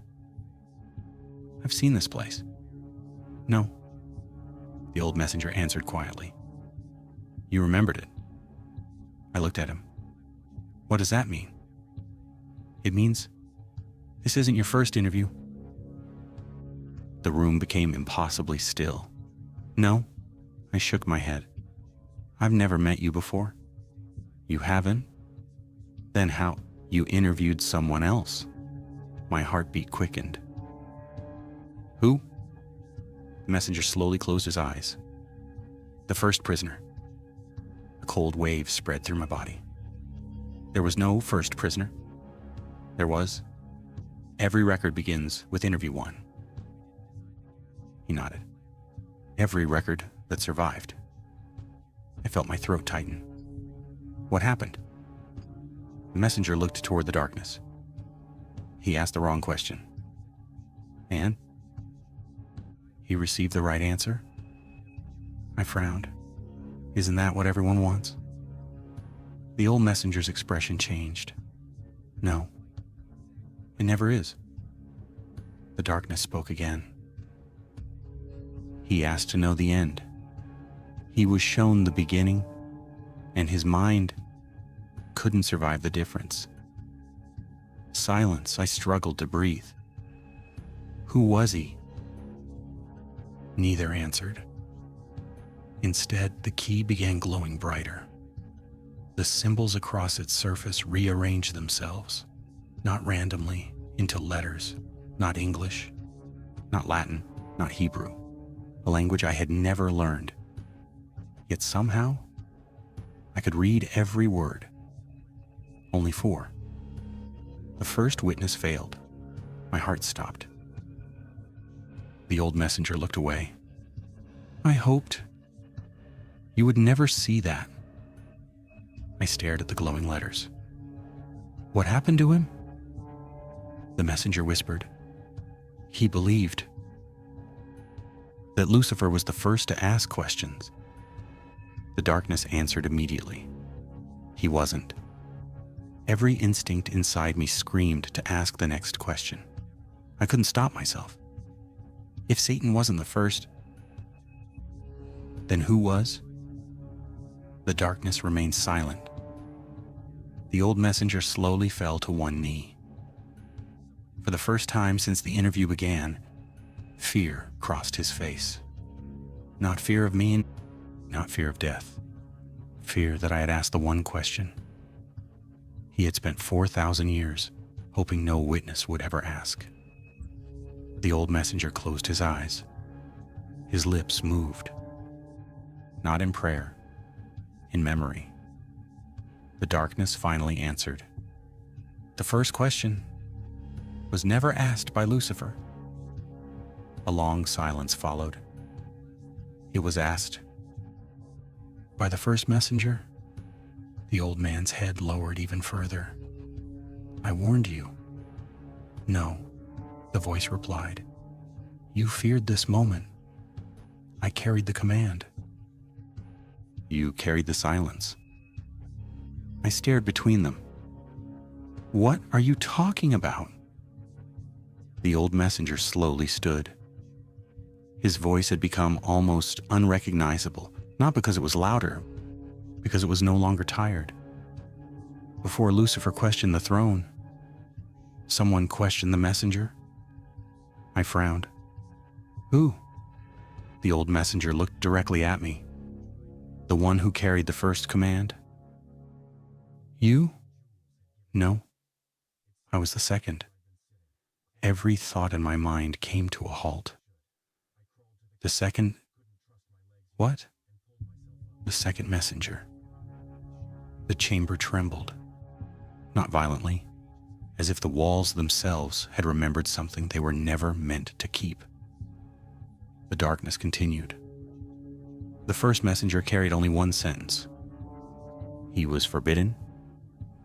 I've seen this place. No. The old messenger answered quietly. You remembered it. I looked at him. What does that mean? It means this isn't your first interview. The room became impossibly still. No, I shook my head. I've never met you before. You haven't? Then how? You interviewed someone else. My heartbeat quickened. Who? The messenger slowly closed his eyes. The first prisoner. A cold wave spread through my body. There was no first prisoner. There was. Every record begins with interview 1. He nodded. Every record that survived. I felt my throat tighten. What happened? The messenger looked toward the darkness. He asked the wrong question. And? He received the right answer? I frowned. Isn't that what everyone wants? The old messenger's expression changed. No. It never is. The darkness spoke again. He asked to know the end. He was shown the beginning, and his mind couldn't survive the difference. Silence, I struggled to breathe. Who was he? Neither answered. Instead, the key began glowing brighter. The symbols across its surface rearranged themselves, not randomly, into letters, not English, not Latin, not Hebrew, a language I had never learned. Yet somehow, I could read every word. Only 4. The first witness failed. My heart stopped. The old messenger looked away. I hoped you would never see that. I stared at the glowing letters. What happened to him? The messenger whispered. He believed that Lucifer was the first to ask questions. The darkness answered immediately. He wasn't. Every instinct inside me screamed to ask the next question. I couldn't stop myself. If Satan wasn't the first, then who was? The darkness remained silent. The old messenger slowly fell to one knee. For the first time since the interview began, fear crossed his face. Not fear of me, not fear of death. Fear that I had asked the one question he had spent 4,000 years hoping no witness would ever ask. The old messenger closed his eyes. His lips moved. Not in prayer, in memory. The darkness finally answered. The first question was never asked by Lucifer. A long silence followed. It was asked by the first messenger. The old man's head lowered even further. I warned you. No, the voice replied. You feared this moment. I carried the command. You carried the silence. I stared between them. What are you talking about? The old messenger slowly stood. His voice had become almost unrecognizable, not because it was louder, because it was no longer tired. Before Lucifer questioned the throne, someone questioned the messenger. I frowned. Who? The old messenger looked directly at me. The one who carried the first command. You? No, I was the second. Every thought in my mind came to a halt. The second... What? The second messenger. The chamber trembled. Not violently, as if the walls themselves had remembered something they were never meant to keep. The darkness continued. The first messenger carried only one sentence. He was forbidden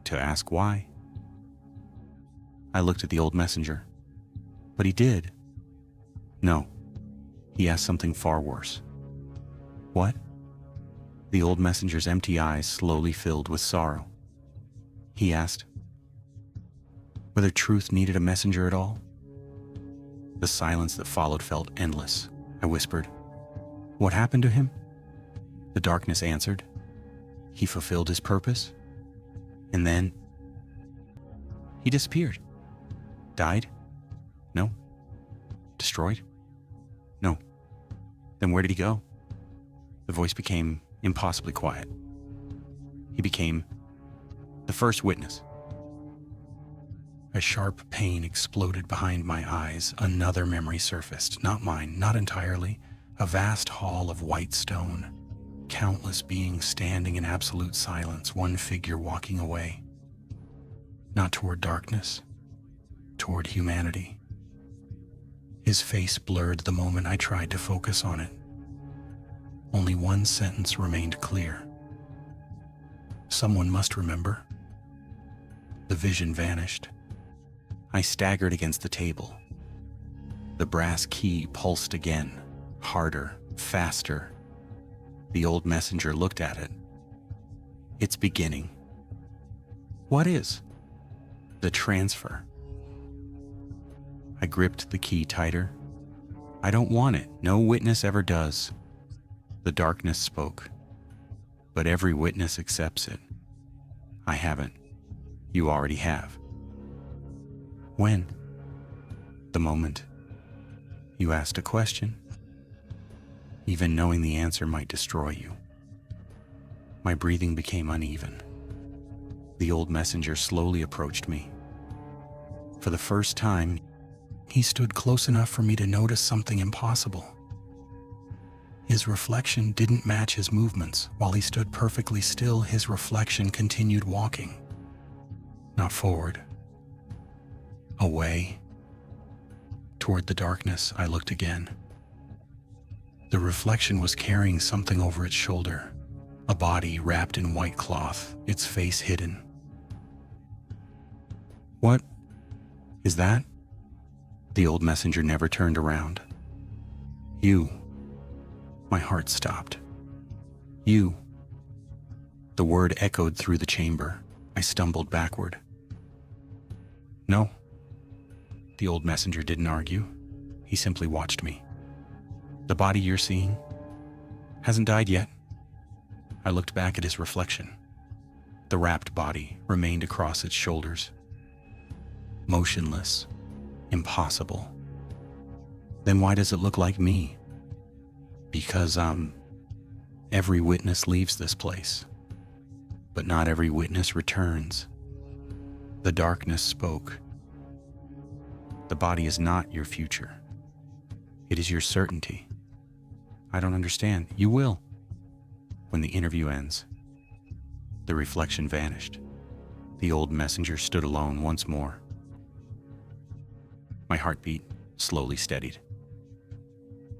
to ask why. I looked at the old messenger. But he did. No, he asked something far worse. What? The old messenger's empty eyes slowly filled with sorrow. He asked whether truth needed a messenger at all. The silence that followed felt endless. I whispered, What happened to him? The darkness answered, He fulfilled his purpose. And then he disappeared. Died? No. Destroyed? No. Then where did he go? The voice became impossibly quiet. He became the first witness. A sharp pain exploded behind my eyes. Another memory surfaced. Not mine, not entirely. A vast hall of white stone. Countless beings standing in absolute silence, one figure walking away. Not toward darkness, toward humanity. His face blurred the moment I tried to focus on it. Only one sentence remained clear. Someone must remember. The vision vanished. I staggered against the table. The brass key pulsed again, harder, faster. The old messenger looked at it. It's beginning. What is? The transfer. I gripped the key tighter. I don't want it. No witness ever does. The darkness spoke. But every witness accepts it. I haven't. You already have. When? The moment you asked a question. Even knowing the answer might destroy you. My breathing became uneven. The old messenger slowly approached me. For the first time, he stood close enough for me to notice something impossible. His reflection didn't match his movements. While he stood perfectly still, his reflection continued walking. Not forward. Away. Toward the darkness, I looked again. The reflection was carrying something over its shoulder. A body wrapped in white cloth, its face hidden. What is that? The old messenger never turned around. You. My heart stopped. You. The word echoed through the chamber. I stumbled backward. No. The old messenger didn't argue. He simply watched me. The body you're seeing hasn't died yet. I looked back at his reflection. The wrapped body remained across its shoulders. Motionless. Impossible. Then why does it look like me? Because, every witness leaves this place, but not every witness returns. The darkness spoke. The body is not your future. It is your certainty. I don't understand. You will. When the interview ends. The reflection vanished. The old messenger stood alone once more. My heartbeat slowly steadied.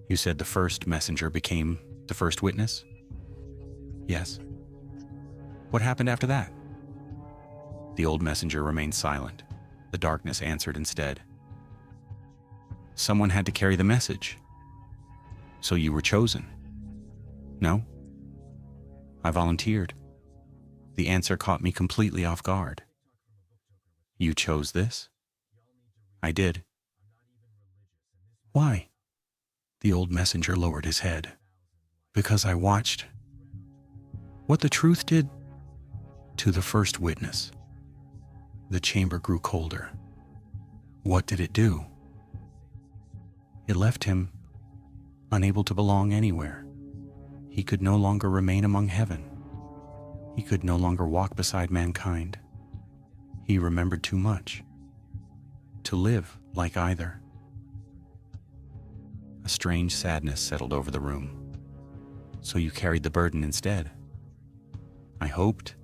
You said the first messenger became the first witness? Yes. What happened after that? The old messenger remained silent. The darkness answered instead. Someone had to carry the message. So you were chosen. No? I volunteered. The answer caught me completely off guard. You chose this? I did. Why? The old messenger lowered his head. Because I watched what the truth did to the first witness. The chamber grew colder. What did it do? It left him unable to belong anywhere. He could no longer remain among heaven. He could no longer walk beside mankind. He remembered too much to live like either. A strange sadness settled over the room. So you carried the burden instead. I hoped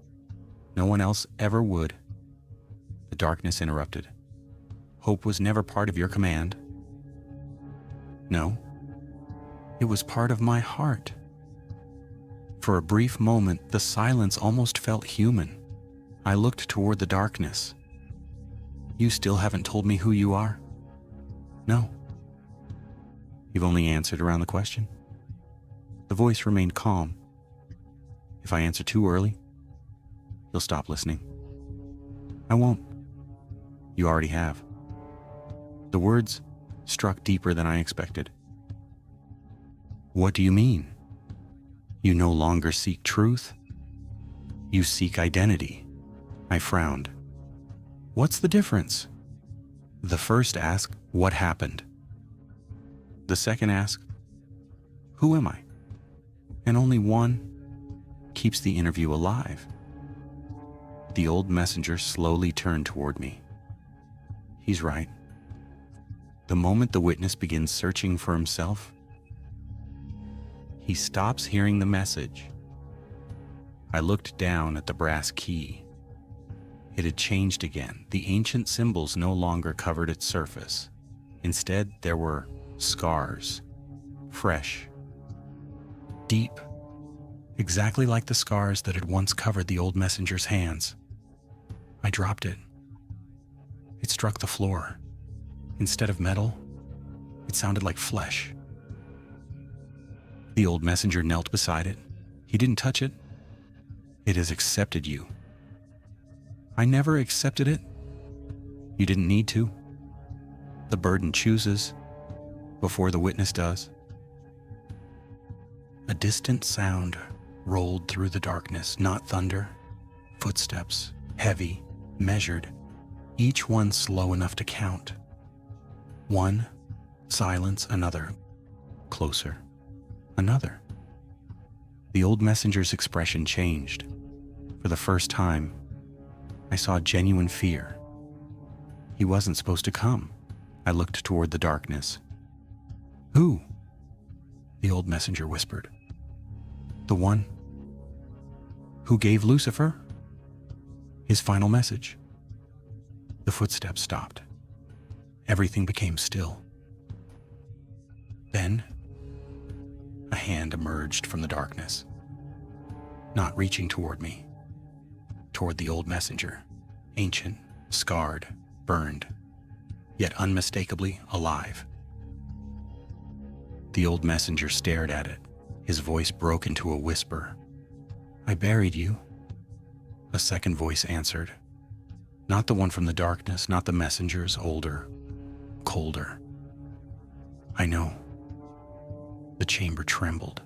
no one else ever would. The darkness interrupted. Hope was never part of your command. No, it was part of my heart. For a brief moment, the silence almost felt human. I looked toward the darkness. You still haven't told me who you are? No. You've only answered around the question. The voice remained calm. If I answer too early, you'll stop listening. I won't. You already have. The words struck deeper than I expected. What do you mean? You no longer seek truth? You seek identity. I frowned. What's the difference? The first asked, what happened? The second asked, who am I? And only one keeps the interview alive. The old messenger slowly turned toward me. He's right. The moment the witness begins searching for himself, he stops hearing the message. I looked down at the brass key. It had changed again. The ancient symbols no longer covered its surface. Instead, there were scars, fresh, deep, exactly like the scars that had once covered the old messenger's hands. I dropped it. It struck the floor. Instead of metal, it sounded like flesh. The old messenger knelt beside it. He didn't touch it. It has accepted you. I never accepted it. You didn't need to. The burden chooses before the witness does. A distant sound rolled through the darkness, not thunder. Footsteps, heavy, measured, each one slow enough to count. One, silence, another, closer, another. The old messenger's expression changed. For the first time, I saw genuine fear. He wasn't supposed to come. I looked toward the darkness. Who? The old messenger whispered. The one who gave Lucifer his final message. The footsteps stopped. Everything became still. Then, a hand emerged from the darkness, not reaching toward me, toward the old messenger, ancient, scarred, burned, yet unmistakably alive. The old messenger stared at it. His voice broke into a whisper. I buried you. A second voice answered. Not the one from the darkness, not the messenger's, older, colder. I know. The chamber trembled.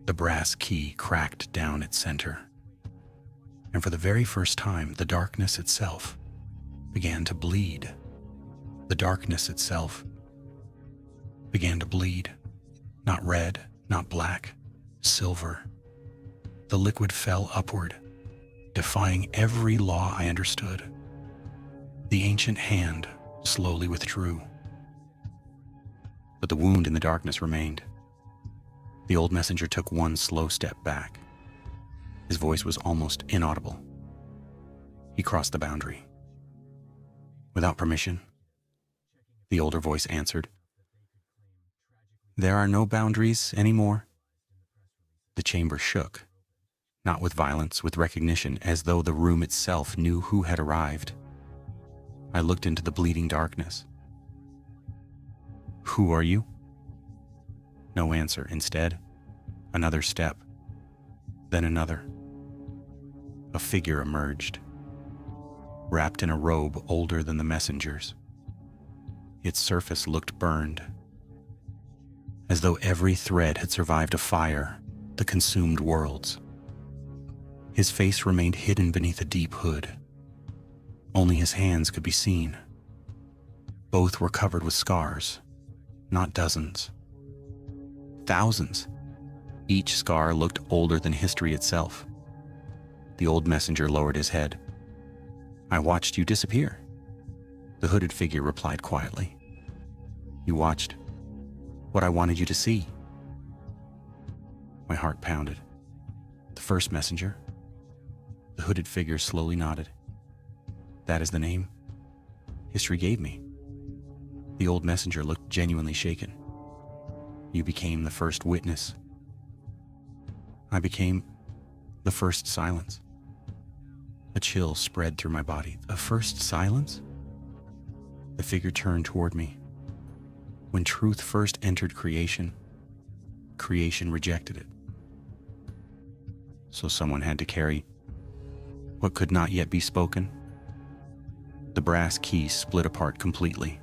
The brass key cracked down its center. And for the very first time, the darkness itself began to bleed. The darkness itself began to bleed. Not red, not black, silver. The liquid fell upward, defying every law I understood. The ancient hand slowly withdrew. But the wound in the darkness remained. The old messenger took one slow step back. His voice was almost inaudible. He crossed the boundary. Without permission, the older voice answered. There are no boundaries anymore. The chamber shook, not with violence, with recognition, as though the room itself knew who had arrived. I looked into the bleeding darkness. Who are you? No answer. Instead, another step, then another. A figure emerged, wrapped in a robe older than the messenger's. Its surface looked burned, as though every thread had survived a fire that consumed worlds. His face remained hidden beneath a deep hood. Only his hands could be seen. Both were covered with scars, not dozens. Thousands. Each scar looked older than history itself. The old messenger lowered his head. I watched you disappear. The hooded figure replied quietly. You watched what I wanted you to see. My heart pounded. The first messenger. The hooded figure slowly nodded. That is the name history gave me. The old messenger looked genuinely shaken. You became the first witness. I became the first silence. A chill spread through my body. The first silence? The figure turned toward me. When truth first entered creation, creation rejected it. So someone had to carry what could not yet be spoken. The brass key split apart completely.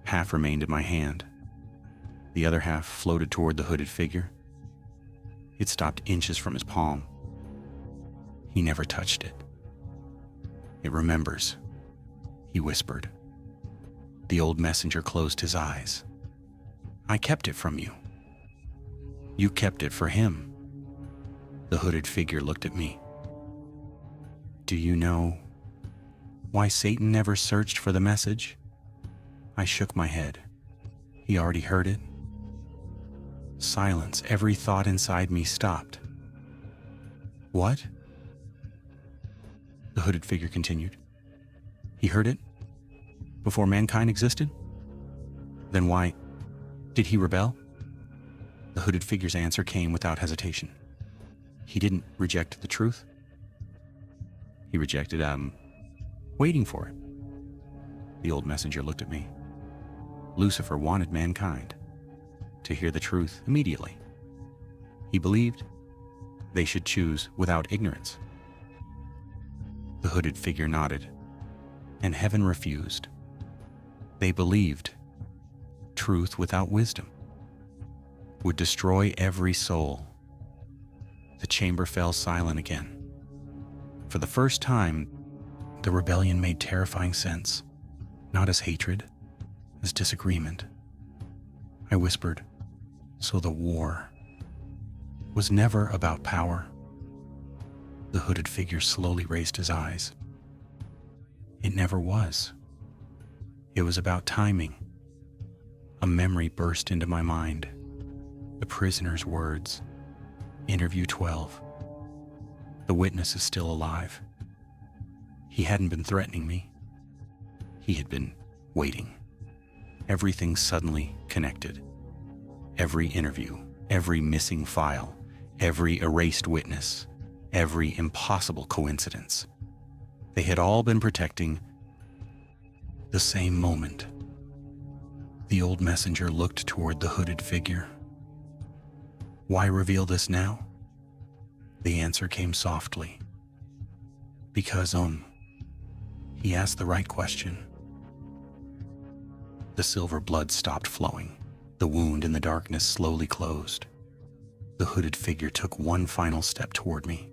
Half remained in my hand. The other half floated toward the hooded figure. It stopped inches from his palm. He never touched it. It remembers, he whispered. The old messenger closed his eyes. I kept it from you. You kept it for him. The hooded figure looked at me. Do you know why Satan never searched for the message? I shook my head. He already heard it. Silence. Every thought inside me stopped. What? The hooded figure continued. He heard it before mankind existed? Then why did he rebel? The hooded figure's answer came without hesitation. He didn't reject the truth. He rejected, waiting for it. The old messenger looked at me. Lucifer wanted mankind to hear the truth immediately. He believed they should choose without ignorance. The hooded figure nodded, and heaven refused. They believed truth without wisdom would destroy every soul. The chamber fell silent again. For the first time, the rebellion made terrifying sense, not as hatred, as disagreement. I whispered, so the war was never about power. The hooded figure slowly raised his eyes. It never was. It was about timing. A memory burst into my mind. The prisoner's words. Interview 12. The witness is still alive. He hadn't been threatening me. He had been waiting. Everything suddenly connected. Every interview, every missing file, every erased witness, every impossible coincidence. They had all been protecting the same moment. The old messenger looked toward the hooded figure. Why reveal this now? The answer came softly. Because, he asked the right question. The silver blood stopped flowing. The wound in the darkness slowly closed. The hooded figure took one final step toward me.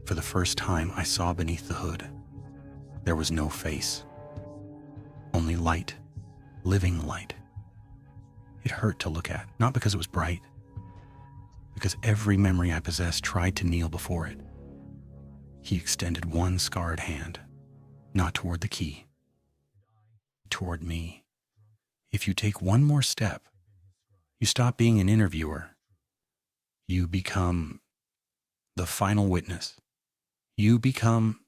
For the first time, I saw beneath the hood. There was no face. Only light, living light. It hurt to look at, not because it was bright, because every memory I possessed tried to kneel before it. He extended one scarred hand, not toward the key, toward me. If you take one more step, you stop being an interviewer. You become the final witness. You become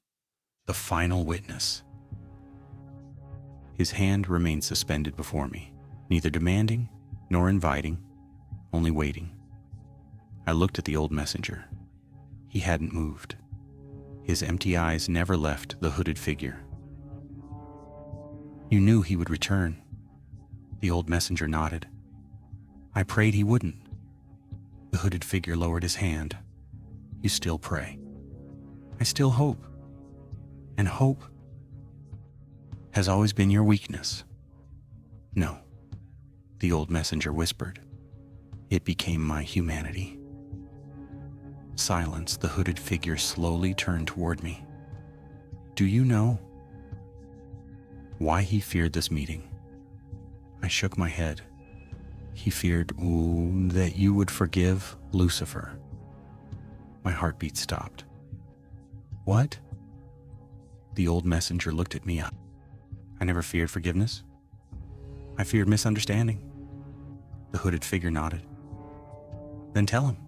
the final witness. His hand remained suspended before me, neither demanding nor inviting, only waiting. I looked at the old messenger. He hadn't moved. His empty eyes never left the hooded figure. You knew he would return. The old messenger nodded. I prayed he wouldn't. The hooded figure lowered his hand. You still pray. I still hope. And hope has always been your weakness. No, the old messenger whispered. It became my humanity. Silence, the hooded figure slowly turned toward me. Do you know why he feared this meeting? I shook my head. He feared, that you would forgive Lucifer. My heartbeat stopped. What? The old messenger looked at me. I never feared forgiveness. I feared misunderstanding. The hooded figure nodded. Then tell him.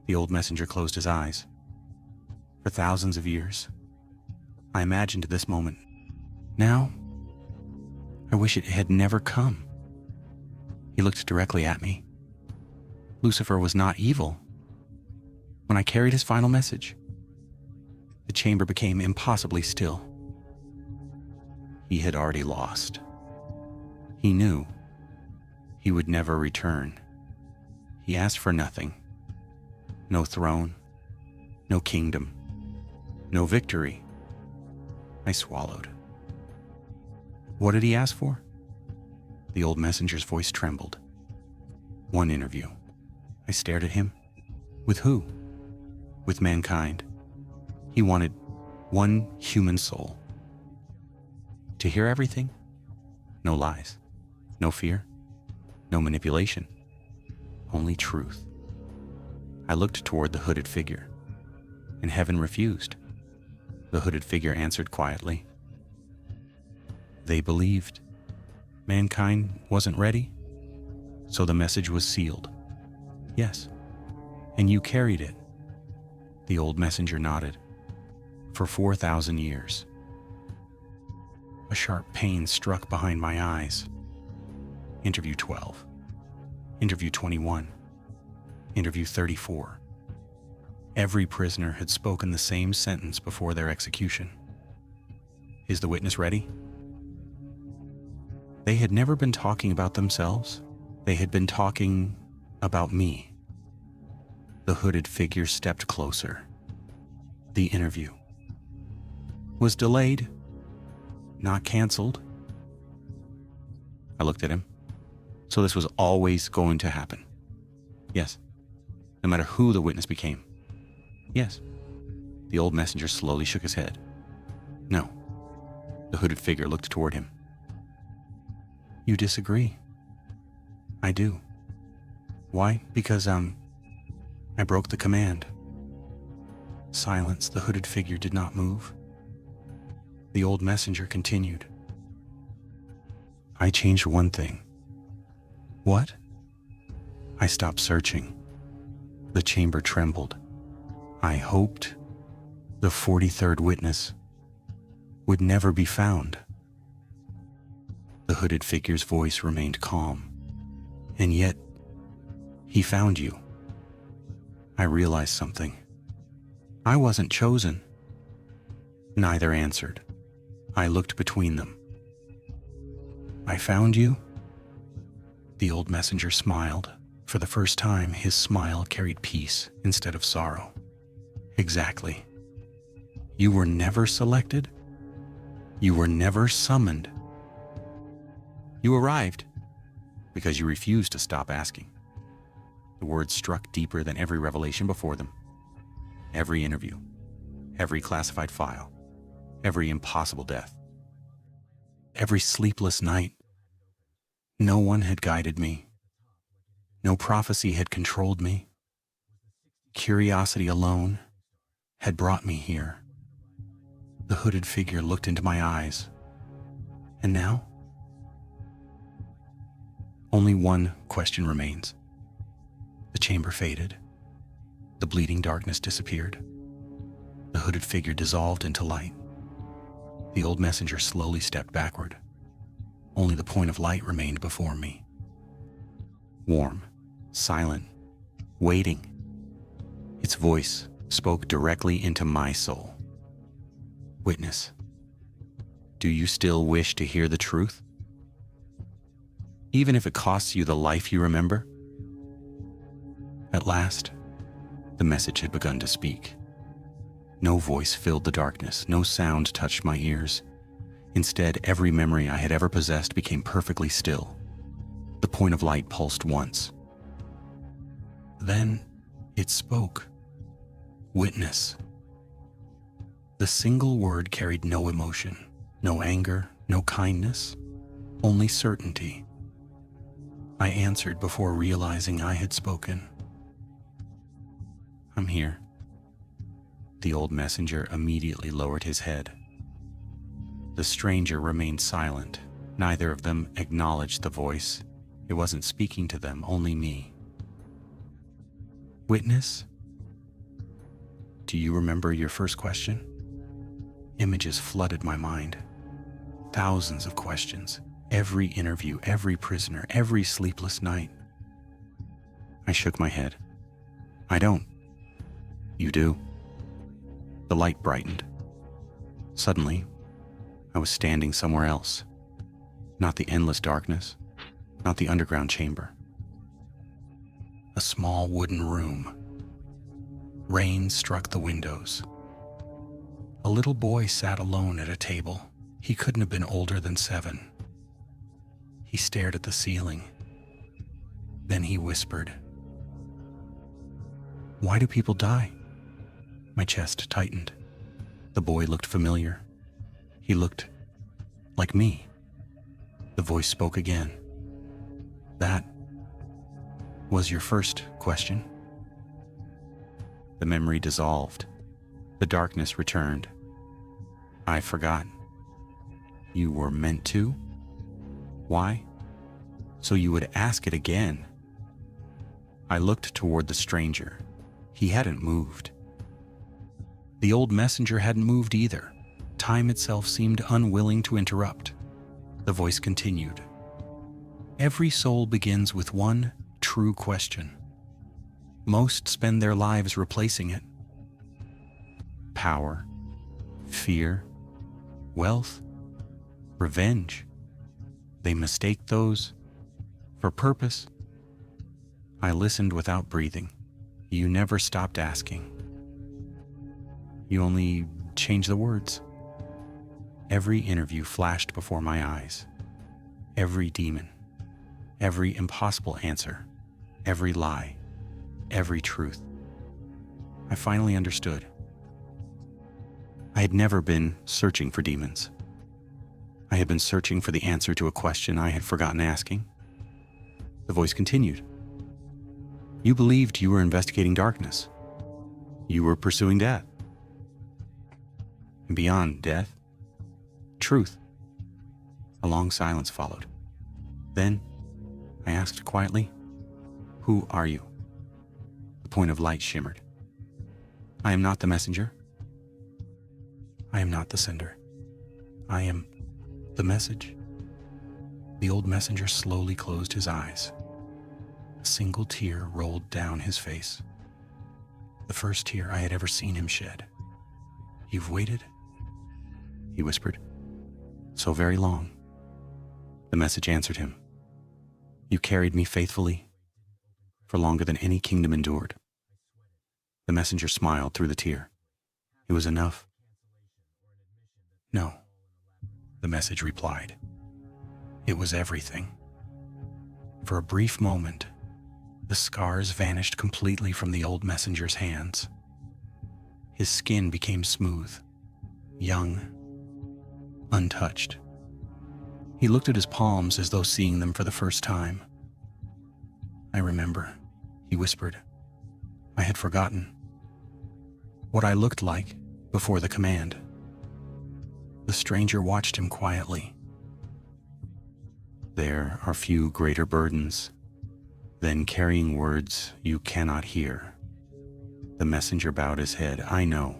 The old messenger closed his eyes. For thousands of years, I imagined this moment. Now, I wish it had never come. He looked directly at me. Lucifer was not evil. When I carried his final message, the chamber became impossibly still. He had already lost. He knew he would never return. He asked for nothing. No throne, no kingdom, no victory. I swallowed. What did he ask for? The old messenger's voice trembled. One interview. I stared at him. With who? With mankind. He wanted One human soul. To hear everything? No lies, no fear, no manipulation, only truth. I looked toward the hooded figure, and heaven refused. The hooded figure answered quietly. They believed mankind wasn't ready, so the message was sealed. Yes, and you carried it. The old messenger nodded. For 4,000 years. A sharp pain struck behind my eyes. Interview 12. Interview 21. Interview 34. Every prisoner had spoken the same sentence before their execution. Is the witness ready? They had never been talking about themselves. They had been talking about me. The hooded figure stepped closer. The interview was delayed, not canceled. I looked at him. So this was always going to happen. Yes. No matter who the witness became. Yes. The old messenger slowly shook his head. No. The hooded figure looked toward him. You disagree? I do. Why? Because, I broke the command. Silence. The hooded figure did not move. The old messenger continued. I changed one thing. What? I stopped searching. The chamber trembled. I hoped the 43rd witness would never be found. The hooded figure's voice remained calm. And yet, he found you. I realized something. I wasn't chosen. Neither answered. I looked between them. I found you? The old messenger smiled. For the first time, his smile carried peace instead of sorrow. Exactly. You were never selected. You were never summoned. You arrived because you refused to stop asking. The words struck deeper than every revelation before them. Every interview, every classified file, every impossible death, every sleepless night. No one had guided me. No prophecy had controlled me. Curiosity alone had brought me here. The hooded figure looked into my eyes. And now? Only one question remains. The chamber faded. The bleeding darkness disappeared. The hooded figure dissolved into light. The old messenger slowly stepped backward. Only the point of light remained before me. Warm, silent, waiting. Its voice spoke directly into my soul. Witness, do you still wish to hear the truth? Even if it costs you the life you remember? At last, the message had begun to speak. No voice filled the darkness, no sound touched my ears. Instead, every memory I had ever possessed became perfectly still. The point of light pulsed once. Then it spoke. Witness. The single word carried no emotion, no anger, no kindness, only certainty. I answered before realizing I had spoken. I'm here. The old messenger immediately lowered his head. The stranger remained silent. Neither of them acknowledged the voice. It wasn't speaking to them, only me. Witness? Do you remember your first question? Images flooded my mind. Thousands of questions. Every interview, every prisoner, every sleepless night. I shook my head. I don't. You do. The light brightened. Suddenly, I was standing somewhere else. Not the endless darkness, not the underground chamber. A small wooden room. Rain struck the windows. A little boy sat alone at a table. He couldn't have been older than 7. He stared at the ceiling. Then he whispered, "Why do people die?" My chest tightened. The boy looked familiar. He looked like me. The voice spoke again. That was your first question? The memory dissolved. The darkness returned. I forgot. You were meant to? Why? So you would ask it again. I looked toward the stranger. He hadn't moved. The old messenger hadn't moved either. Time itself seemed unwilling to interrupt. The voice continued. Every soul begins with one true question. Most spend their lives replacing it. Power, fear, wealth, revenge. They mistake those for purpose. I listened without breathing. You never stopped asking. You only changed the words. Every interview flashed before my eyes. Every demon, every impossible answer, every lie, every truth. I finally understood. I had never been searching for demons. I had been searching for the answer to a question I had forgotten asking. The voice continued. You believed you were investigating darkness. You were pursuing death. And beyond death, truth. A long silence followed. Then, I asked quietly, who are you? The point of light shimmered. I am not the messenger. I am not the sender. I am the message. The old messenger slowly closed his eyes. A single tear rolled down his face. The first tear I had ever seen him shed. You've waited? He whispered. So very long. The message answered him. You carried me faithfully for longer than any kingdom endured. The messenger smiled through the tear. It was enough. No, the message replied. It was everything. For a brief moment, the scars vanished completely from the old messenger's hands. His skin became smooth, young, untouched. He looked at his palms as though seeing them for the first time. I remember, he whispered. I had forgotten what I looked like before the command. The stranger watched him quietly. There are few greater burdens than carrying words you cannot hear. The messenger bowed his head. I know.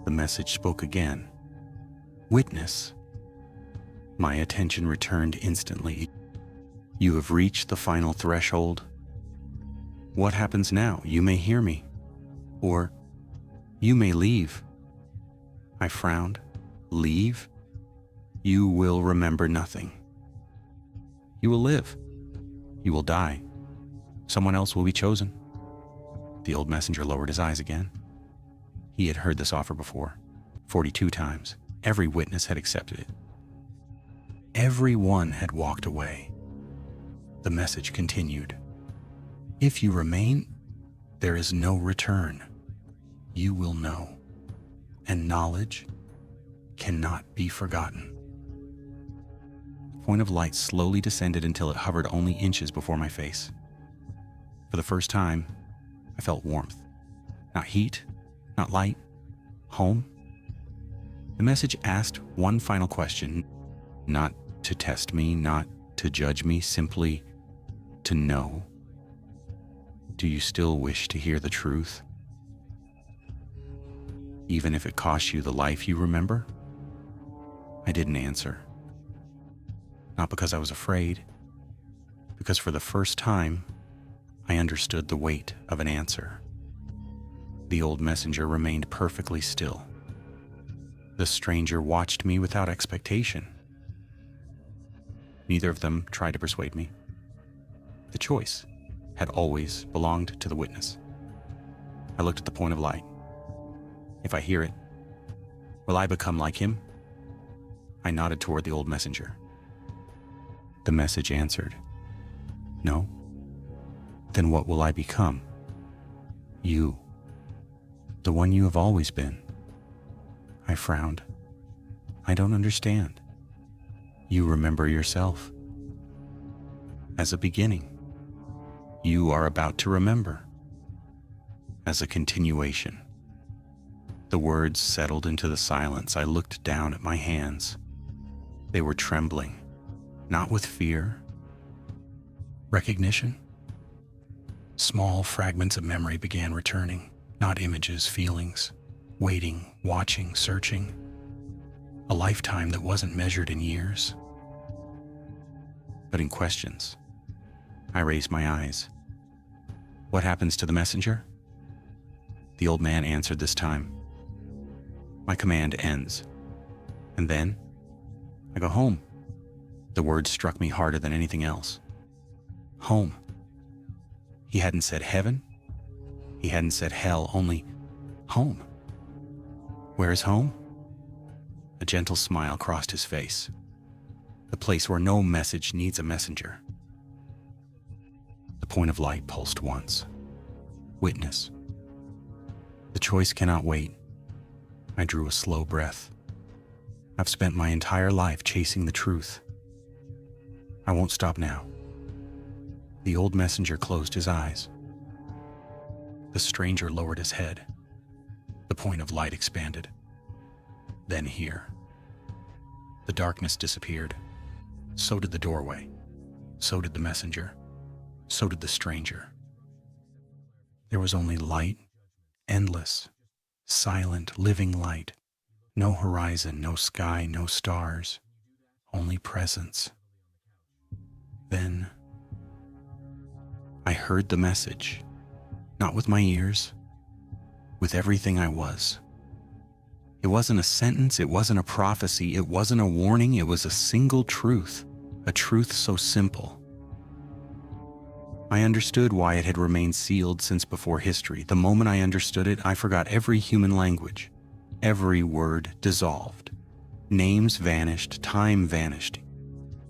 The message spoke again. Witness. My attention returned instantly. You have reached the final threshold. What happens now? You may hear me, or you may leave. I frowned. Leave? You will remember nothing. You will live. You will die. Someone else will be chosen. The old messenger lowered his eyes again. He had heard this offer before, 42 times. Every witness had accepted it. Everyone had walked away. The message continued. If you remain, there is no return. You will know, and knowledge cannot be forgotten. The point of light slowly descended until it hovered only inches before my face. For the first time, I felt warmth. Not heat, not light, home. The message asked one final question, not to test me, not to judge me, simply to know. Do you still wish to hear the truth? Even if it costs you the life you remember? I didn't answer. Not because I was afraid, because for the first time, I understood the weight of an answer. The old messenger remained perfectly still. The stranger watched me without expectation. Neither of them tried to persuade me. The choice had always belonged to the witness. I looked at the point of light. If I hear it, will I become like him? I nodded toward the old messenger. The message answered, no. Then what will I become? You. The one you have always been. I frowned. I don't understand. You remember yourself. As a beginning. You are about to remember. As a continuation. The words settled into the silence. I looked down at my hands. They were trembling, not with fear. Recognition? Small fragments of memory began returning, not images, feelings. Waiting, watching, searching. A lifetime that wasn't measured in years, but in questions. I raised my eyes. What happens to the messenger? The old man answered this time. My command ends. And then, I go home. The words struck me harder than anything else. Home. He hadn't said heaven. He hadn't said hell, only home. Where is home? A gentle smile crossed his face. The place where no message needs a messenger. The point of light pulsed once. Witness. The choice cannot wait. I drew a slow breath. I've spent my entire life chasing the truth. I won't stop now. The old messenger closed his eyes. The stranger lowered his head. The point of light expanded. Then here. The darkness disappeared. So did the doorway. So did the messenger. So did the stranger. There was only light, endless, silent, living light. No horizon, no sky, no stars. Only presence. Then I heard the message, not with my ears, with everything I was. It wasn't a sentence, it wasn't a prophecy, it wasn't a warning, it was a single truth, a truth so simple. I understood why it had remained sealed since before history. The moment I understood it, I forgot every human language. Every word dissolved. Names vanished, time vanished.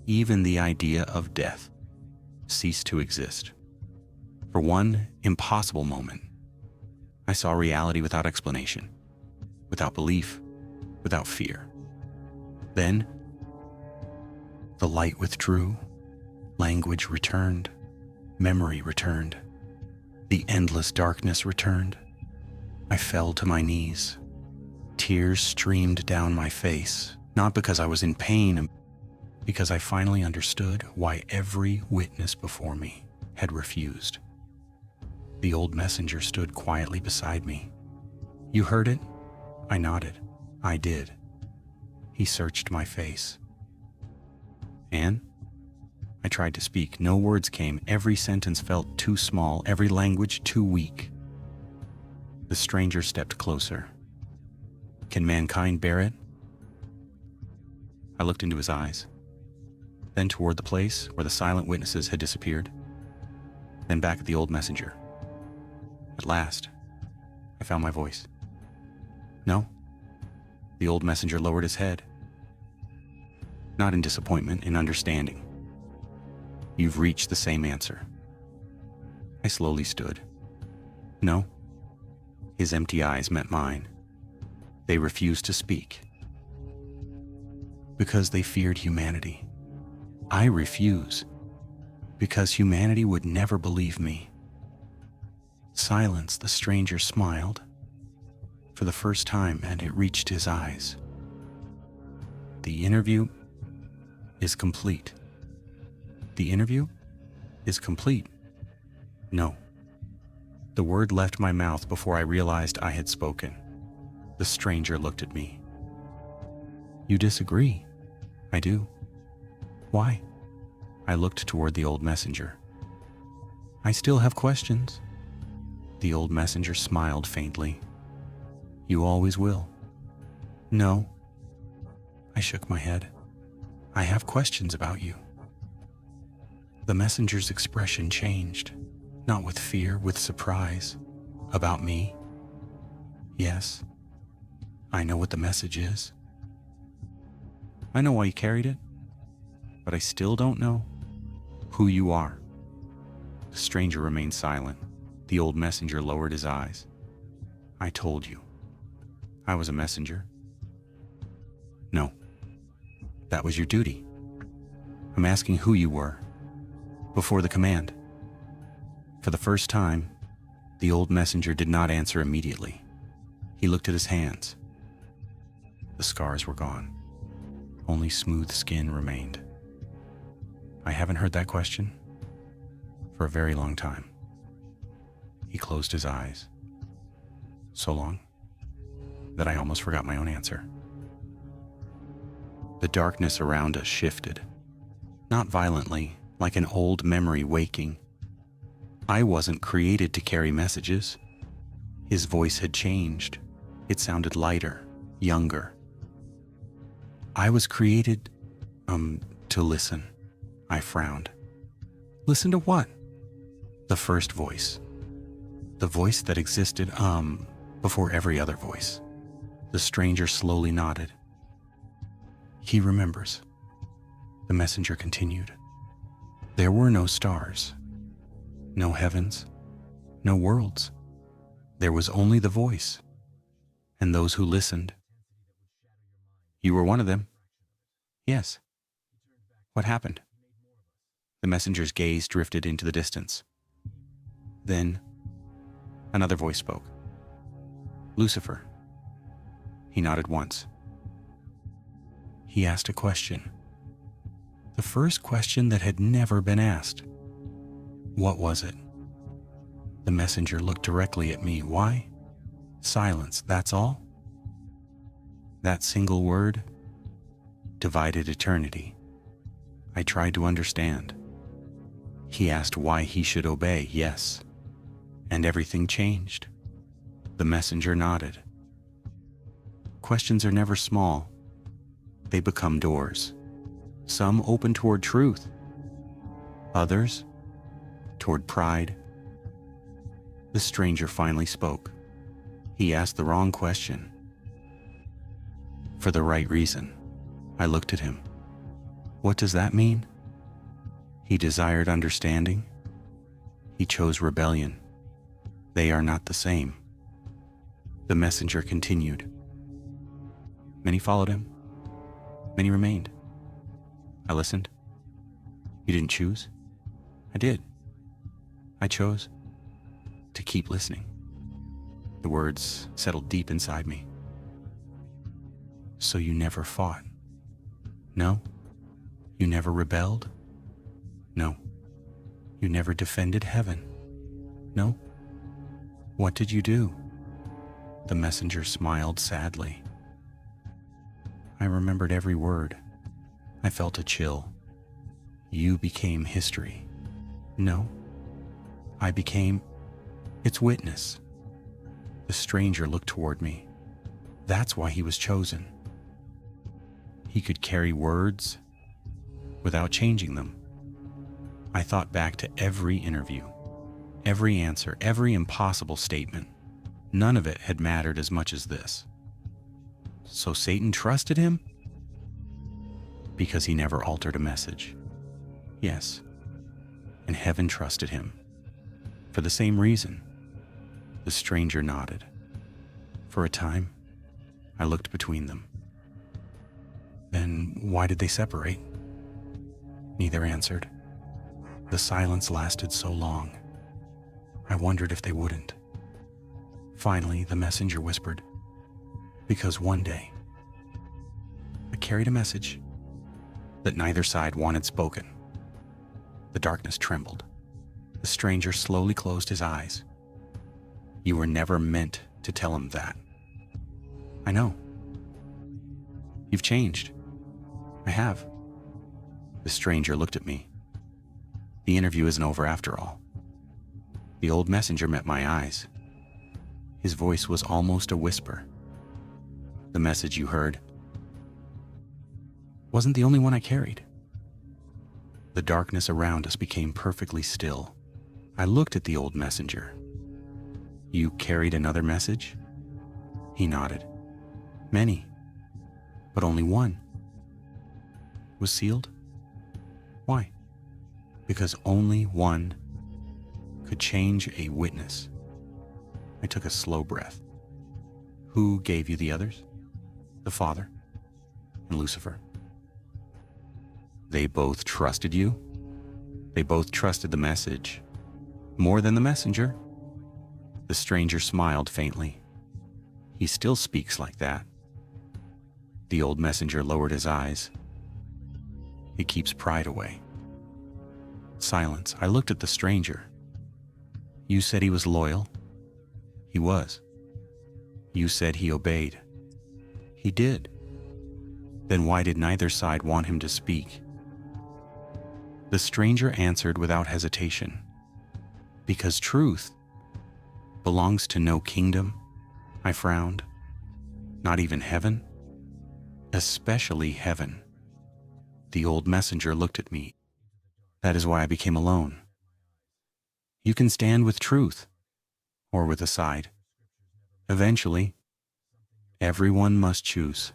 Even the idea of death ceased to exist. For one impossible moment, I saw reality without explanation, without belief, without fear. Then, the light withdrew, language returned, memory returned, the endless darkness returned. I fell to my knees. Tears streamed down my face, not because I was in pain, because I finally understood why every witness before me had refused. The old messenger stood quietly beside me. You heard it? I nodded. I did. He searched my face. Anne? I tried to speak. No words came. Every sentence felt too small, every language too weak. The stranger stepped closer. Can mankind bear it? I looked into his eyes, then toward the place where the silent witnesses had disappeared, then back at the old messenger. At last, I found my voice. No. The old messenger lowered his head. Not in disappointment, in understanding. You've reached the same answer. I slowly stood. No. His empty eyes met mine. They refused to speak. Because they feared humanity. I refuse. Because humanity would never believe me. Silence, the stranger smiled. For the first time, and it reached his eyes. The interview is complete. The interview is complete. No. The word left my mouth before I realized I had spoken. The stranger looked at me. You disagree? I do. Why? I looked toward the old messenger. I still have questions. The old messenger smiled faintly. You always will. No. I shook my head. I have questions about you. The messenger's expression changed, not with fear, with surprise. About me? Yes. I know what the message is. I know why you carried it, but I still don't know who you are. The stranger remained silent. The old messenger lowered his eyes. I told you. I was a messenger. No, that was your duty. I'm asking who you were before the command. For the first time, the old messenger did not answer immediately. He looked at his hands. The scars were gone. Only smooth skin remained. I haven't heard that question for a very long time. He closed his eyes. So long that I almost forgot my own answer. The darkness around us shifted, not violently, like an old memory waking. I wasn't created to carry messages. His voice had changed. It sounded lighter, younger. I was created, to listen. I frowned. Listen to what? The first voice. The voice that existed, before every other voice. The stranger slowly nodded. He remembers. The messenger continued. There were no stars, no heavens, no worlds. There was only the voice, and those who listened. You were one of them. Yes. What happened? The messenger's gaze drifted into the distance. Then, another voice spoke. Lucifer. He nodded once. He asked a question. The first question that had never been asked. What was it? The messenger looked directly at me. Why? Silence, that's all? That single word divided eternity. I tried to understand. He asked why he should obey, yes. And everything changed. The messenger nodded. Questions are never small. They become doors. Some open toward truth. Others toward pride. The stranger finally spoke. He asked the wrong question. For the right reason. I looked at him. What does that mean? He desired understanding. He chose rebellion. They are not the same. The messenger continued. Many followed him. Many remained. I listened. You didn't choose? I did. I chose to keep listening. The words settled deep inside me. So you never fought? No? You never rebelled? No. You never defended heaven? No? What did you do? The messenger smiled sadly. I remembered every word. I felt a chill. You became history. No. I became its witness. The stranger looked toward me. That's why he was chosen. He could carry words without changing them. I thought back to every interview, every answer, every impossible statement. None of it had mattered as much as this. So Satan trusted him? Because he never altered a message. Yes. And heaven trusted him. For the same reason. The stranger nodded. For a time, I looked between them. Then why did they separate? Neither answered. The silence lasted so long. I wondered if they wouldn't. Finally, the messenger whispered, because one day, I carried a message that neither side wanted spoken. The darkness trembled. The stranger slowly closed his eyes. You were never meant to tell him that. I know. You've changed. I have. The stranger looked at me. The interview isn't over after all. The old messenger met my eyes. His voice was almost a whisper. The message you heard wasn't the only one I carried. The darkness around us became perfectly still. I looked at the old messenger. You carried another message? He nodded. Many, but only one. Was sealed? Why? Because only one could change a witness. I took a slow breath. Who gave you the others? The Father. and Lucifer. They both trusted you? They both trusted the message more than the messenger? The stranger smiled faintly. He still speaks like that. The old messenger lowered his eyes. It keeps pride away. Silence. I looked at the stranger. You said he was loyal? He was. You said he obeyed? He did. Then why did neither side want him to speak? The stranger answered without hesitation. Because truth belongs to no kingdom. I frowned. Not even heaven? Especially heaven. The old messenger looked at me. That is why I became alone. You can stand with truth, or with a side. Eventually, everyone must choose.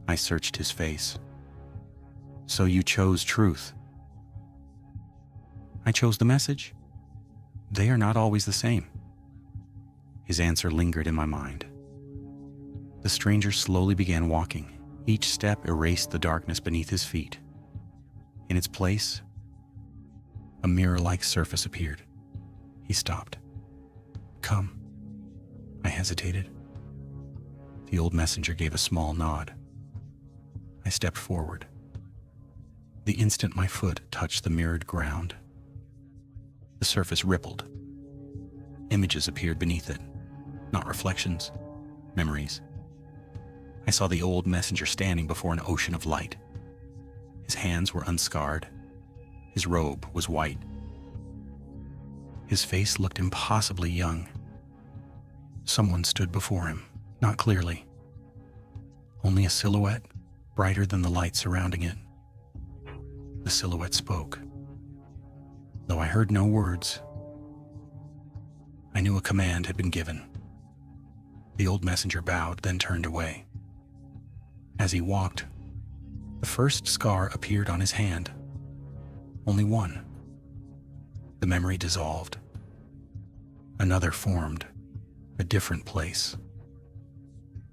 I searched his face. So you chose truth. I chose the message. They are not always the same. His answer lingered in my mind. The stranger slowly began walking. Each step erased the darkness beneath his feet. In its place, a mirror-like surface appeared. He stopped. Come. I hesitated. The old messenger gave a small nod. I stepped forward. The instant my foot touched the mirrored ground, the surface rippled. Images appeared beneath it. Not reflections, memories. I saw the old messenger standing before an ocean of light. His hands were unscarred. His robe was white. His face looked impossibly young. Someone stood before him, not clearly. Only a silhouette, brighter than the light surrounding it. The silhouette spoke. Though I heard no words, I knew a command had been given. The old messenger bowed, then turned away. As he walked, the first scar appeared on his hand. Only one. The memory dissolved. Another formed, a different place.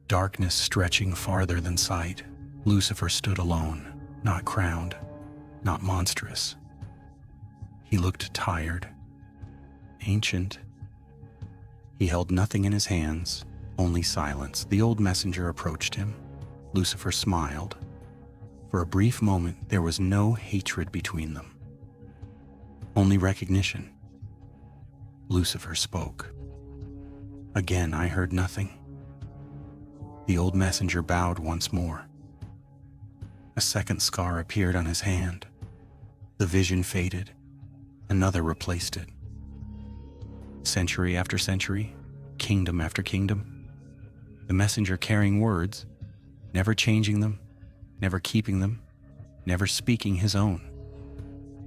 Darkness stretching farther than sight, Lucifer stood alone, not crowned, not monstrous. He looked tired, ancient. He held nothing in his hands, only silence. The old messenger approached him. Lucifer smiled. For a brief moment, there was no hatred between them. Only recognition. Lucifer spoke. Again, I heard nothing. The old messenger bowed once more. A second scar appeared on his hand. The vision faded. Another replaced it. Century after century, kingdom after kingdom, the messenger carrying words, never changing them, never keeping them, never speaking his own.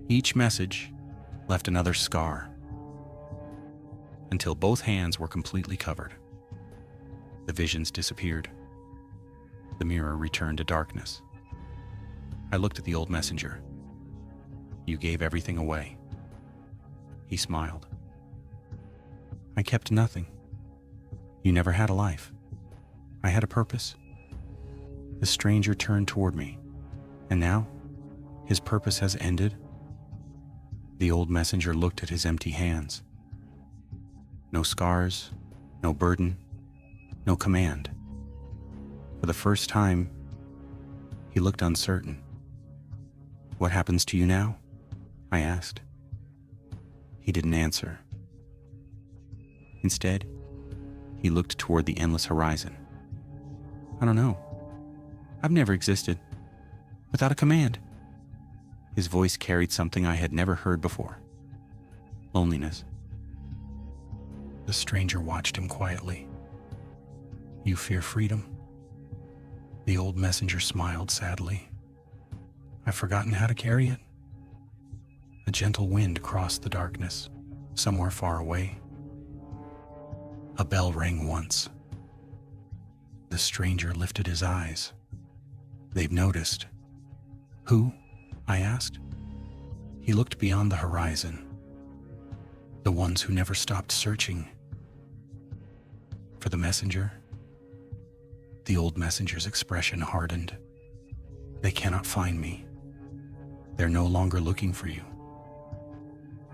Each message left another scar, until both hands were completely covered. The visions disappeared. The mirror returned to darkness. I looked at the old messenger. You gave everything away. He smiled. I kept nothing. You never had a life. I had a purpose. The stranger turned toward me, and now his purpose has ended. The old messenger looked at his empty hands. No scars, no burden, no command. For the first time, he looked uncertain. What happens to you now? I asked. He didn't answer. Instead, he looked toward the endless horizon. I don't know. I've never existed without a command. His voice carried something I had never heard before. Loneliness. The stranger watched him quietly. You fear freedom? The old messenger smiled sadly. I've forgotten how to carry it. A gentle wind crossed the darkness, somewhere far away. A bell rang once. The stranger lifted his eyes. They've noticed. Who? I asked. He looked beyond the horizon. The ones who never stopped searching. For the messenger? The old messenger's expression hardened. They cannot find me. They're no longer looking for you.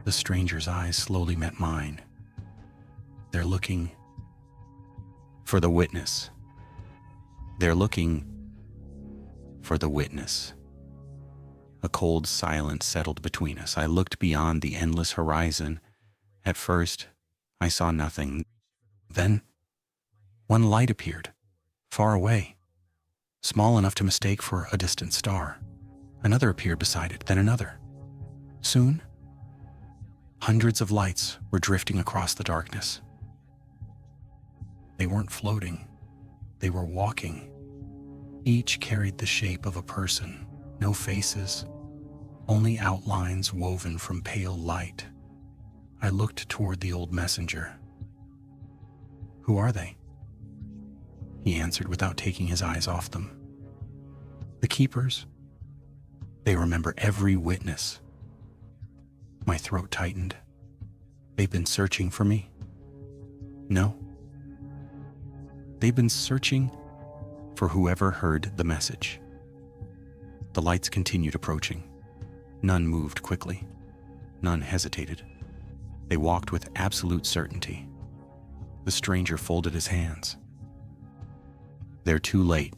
The stranger's eyes slowly met mine. They're looking for the witness. They're looking for the witness. A cold silence settled between us. I looked beyond the endless horizon. At first, I saw nothing. Then, one light appeared, far away, small enough to mistake for a distant star. Another appeared beside it, then another. Soon, hundreds of lights were drifting across the darkness. They weren't floating. They were walking. Each carried the shape of a person. No faces, only outlines woven from pale light. I looked toward the old messenger. Who are they? He answered without taking his eyes off them. The keepers. They remember every witness. My throat tightened. They've been searching for me? No. They've been searching for whoever heard the message. The lights continued approaching. None moved quickly. None hesitated. They walked with absolute certainty. The stranger folded his hands. They're too late.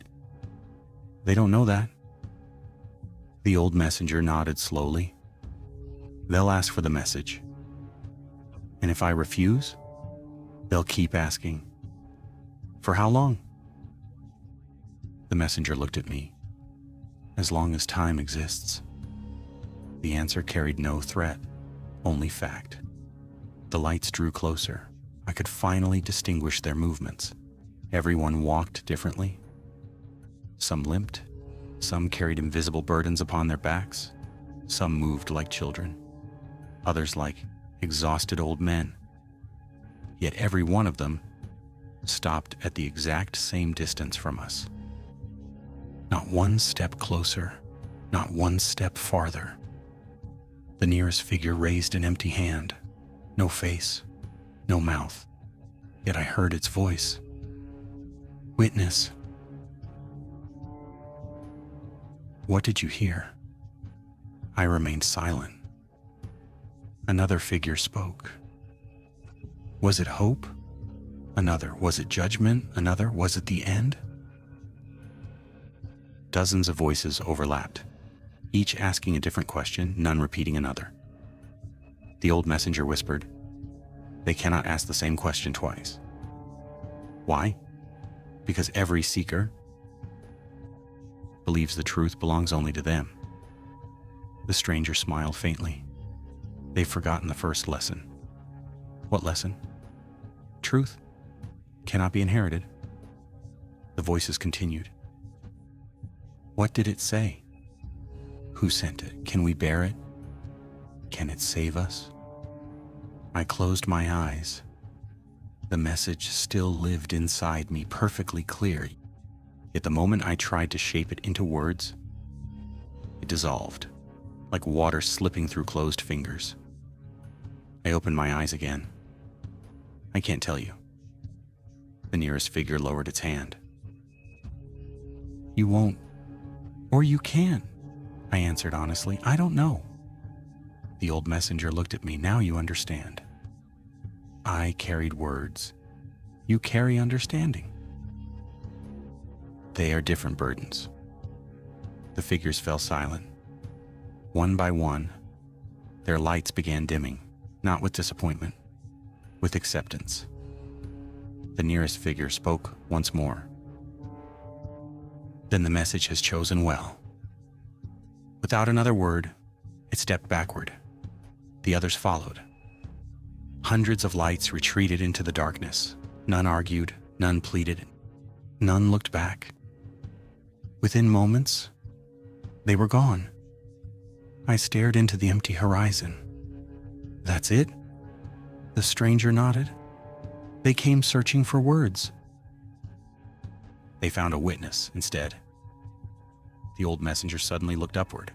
They don't know that. The old messenger nodded slowly. They'll ask for the message. And if I refuse, they'll keep asking. For how long? The messenger looked at me. As long as time exists. The answer carried no threat, only fact. The lights drew closer. I could finally distinguish their movements. Everyone walked differently. Some limped. Some carried invisible burdens upon their backs. Some moved like children. Others like exhausted old men. Yet every one of them stopped at the exact same distance from us. Not one step closer, not one step farther. The nearest figure raised an empty hand. No face, no mouth. Yet I heard its voice. Witness. What did you hear? I remained silent. Another figure spoke. Was it hope? Another. Was it judgment? Another. Was it the end? Dozens of voices overlapped, each asking a different question, none repeating another. The old messenger whispered, "They cannot ask the same question twice." Why? Because every seeker believes the truth belongs only to them. The stranger smiled faintly. They've forgotten the first lesson. What lesson? Truth cannot be inherited. The voices continued. What did it say? Who sent it? Can we bear it? Can it save us? I closed my eyes. The message still lived inside me, perfectly clear. Yet the moment I tried to shape it into words, it dissolved, like water slipping through closed fingers. I opened my eyes again. I can't tell you. The nearest figure lowered its hand. You won't. Or you can, I answered honestly. I don't know. The old messenger looked at me. Now you understand. I carried words. You carry understanding. They are different burdens. The figures fell silent. One by one, their lights began dimming, not with disappointment, with acceptance. The nearest figure spoke once more. Then the message has chosen well. Without another word, it stepped backward. The others followed. Hundreds of lights retreated into the darkness. None argued, none pleaded, none looked back. Within moments, they were gone. I stared into the empty horizon. That's it? The stranger nodded. They came searching for words. They found a witness instead. The old messenger suddenly looked upward.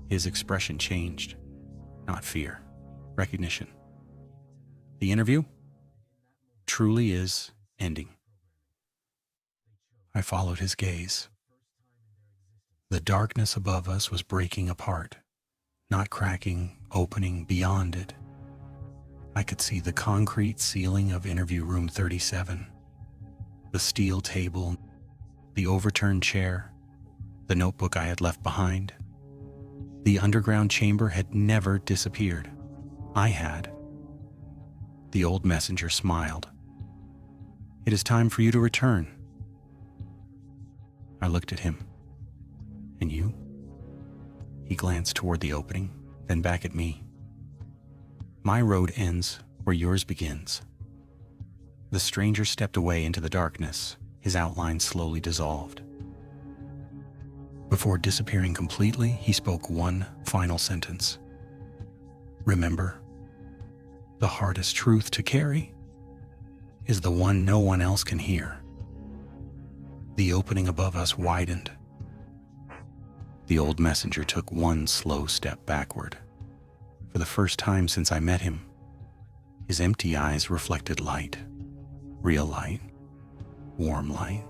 His expression changed. Not fear, recognition. The interview truly is ending. I followed his gaze. The darkness above us was breaking apart, not cracking, opening beyond it. I could see the concrete ceiling of interview room 37, the steel table, the overturned chair, the notebook I had left behind. The underground chamber had never disappeared. I had. The old messenger smiled. "It is time for you to return." I looked at him. "And you?" He glanced toward the opening, then back at me. "My road ends where yours begins." The stranger stepped away into the darkness. His outline slowly dissolved. Before disappearing completely, he spoke one final sentence. "Remember, the hardest truth to carry is the one no one else can hear." The opening above us widened. The old messenger took one slow step backward. For the first time since I met him, his empty eyes reflected light. Real light. Warm light.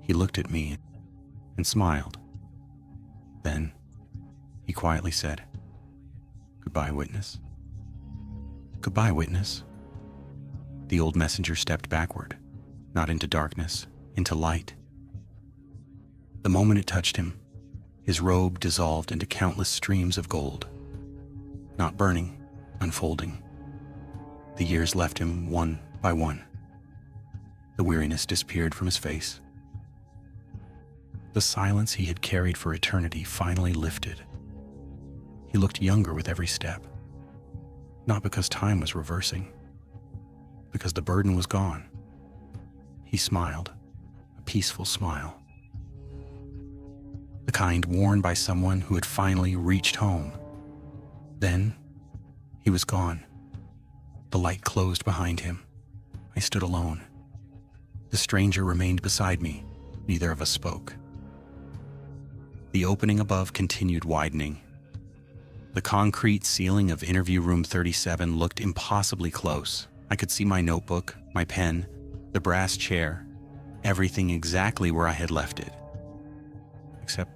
He looked at me and smiled. Then he quietly said, "Goodbye, witness." "Goodbye, witness." The old messenger stepped backward, not into darkness, into light. The moment it touched him, his robe dissolved into countless streams of gold. Not burning, unfolding. The years left him one by one. The weariness disappeared from his face. The silence he had carried for eternity finally lifted. He looked younger with every step. Not because time was reversing, because the burden was gone. He smiled, a peaceful smile. The kind worn by someone who had finally reached home. Then, he was gone. The light closed behind him. I stood alone. The stranger remained beside me. Neither of us spoke. The opening above continued widening. The concrete ceiling of interview room 37 looked impossibly close. I could see my notebook, my pen, the brass chair, everything exactly where I had left it. Except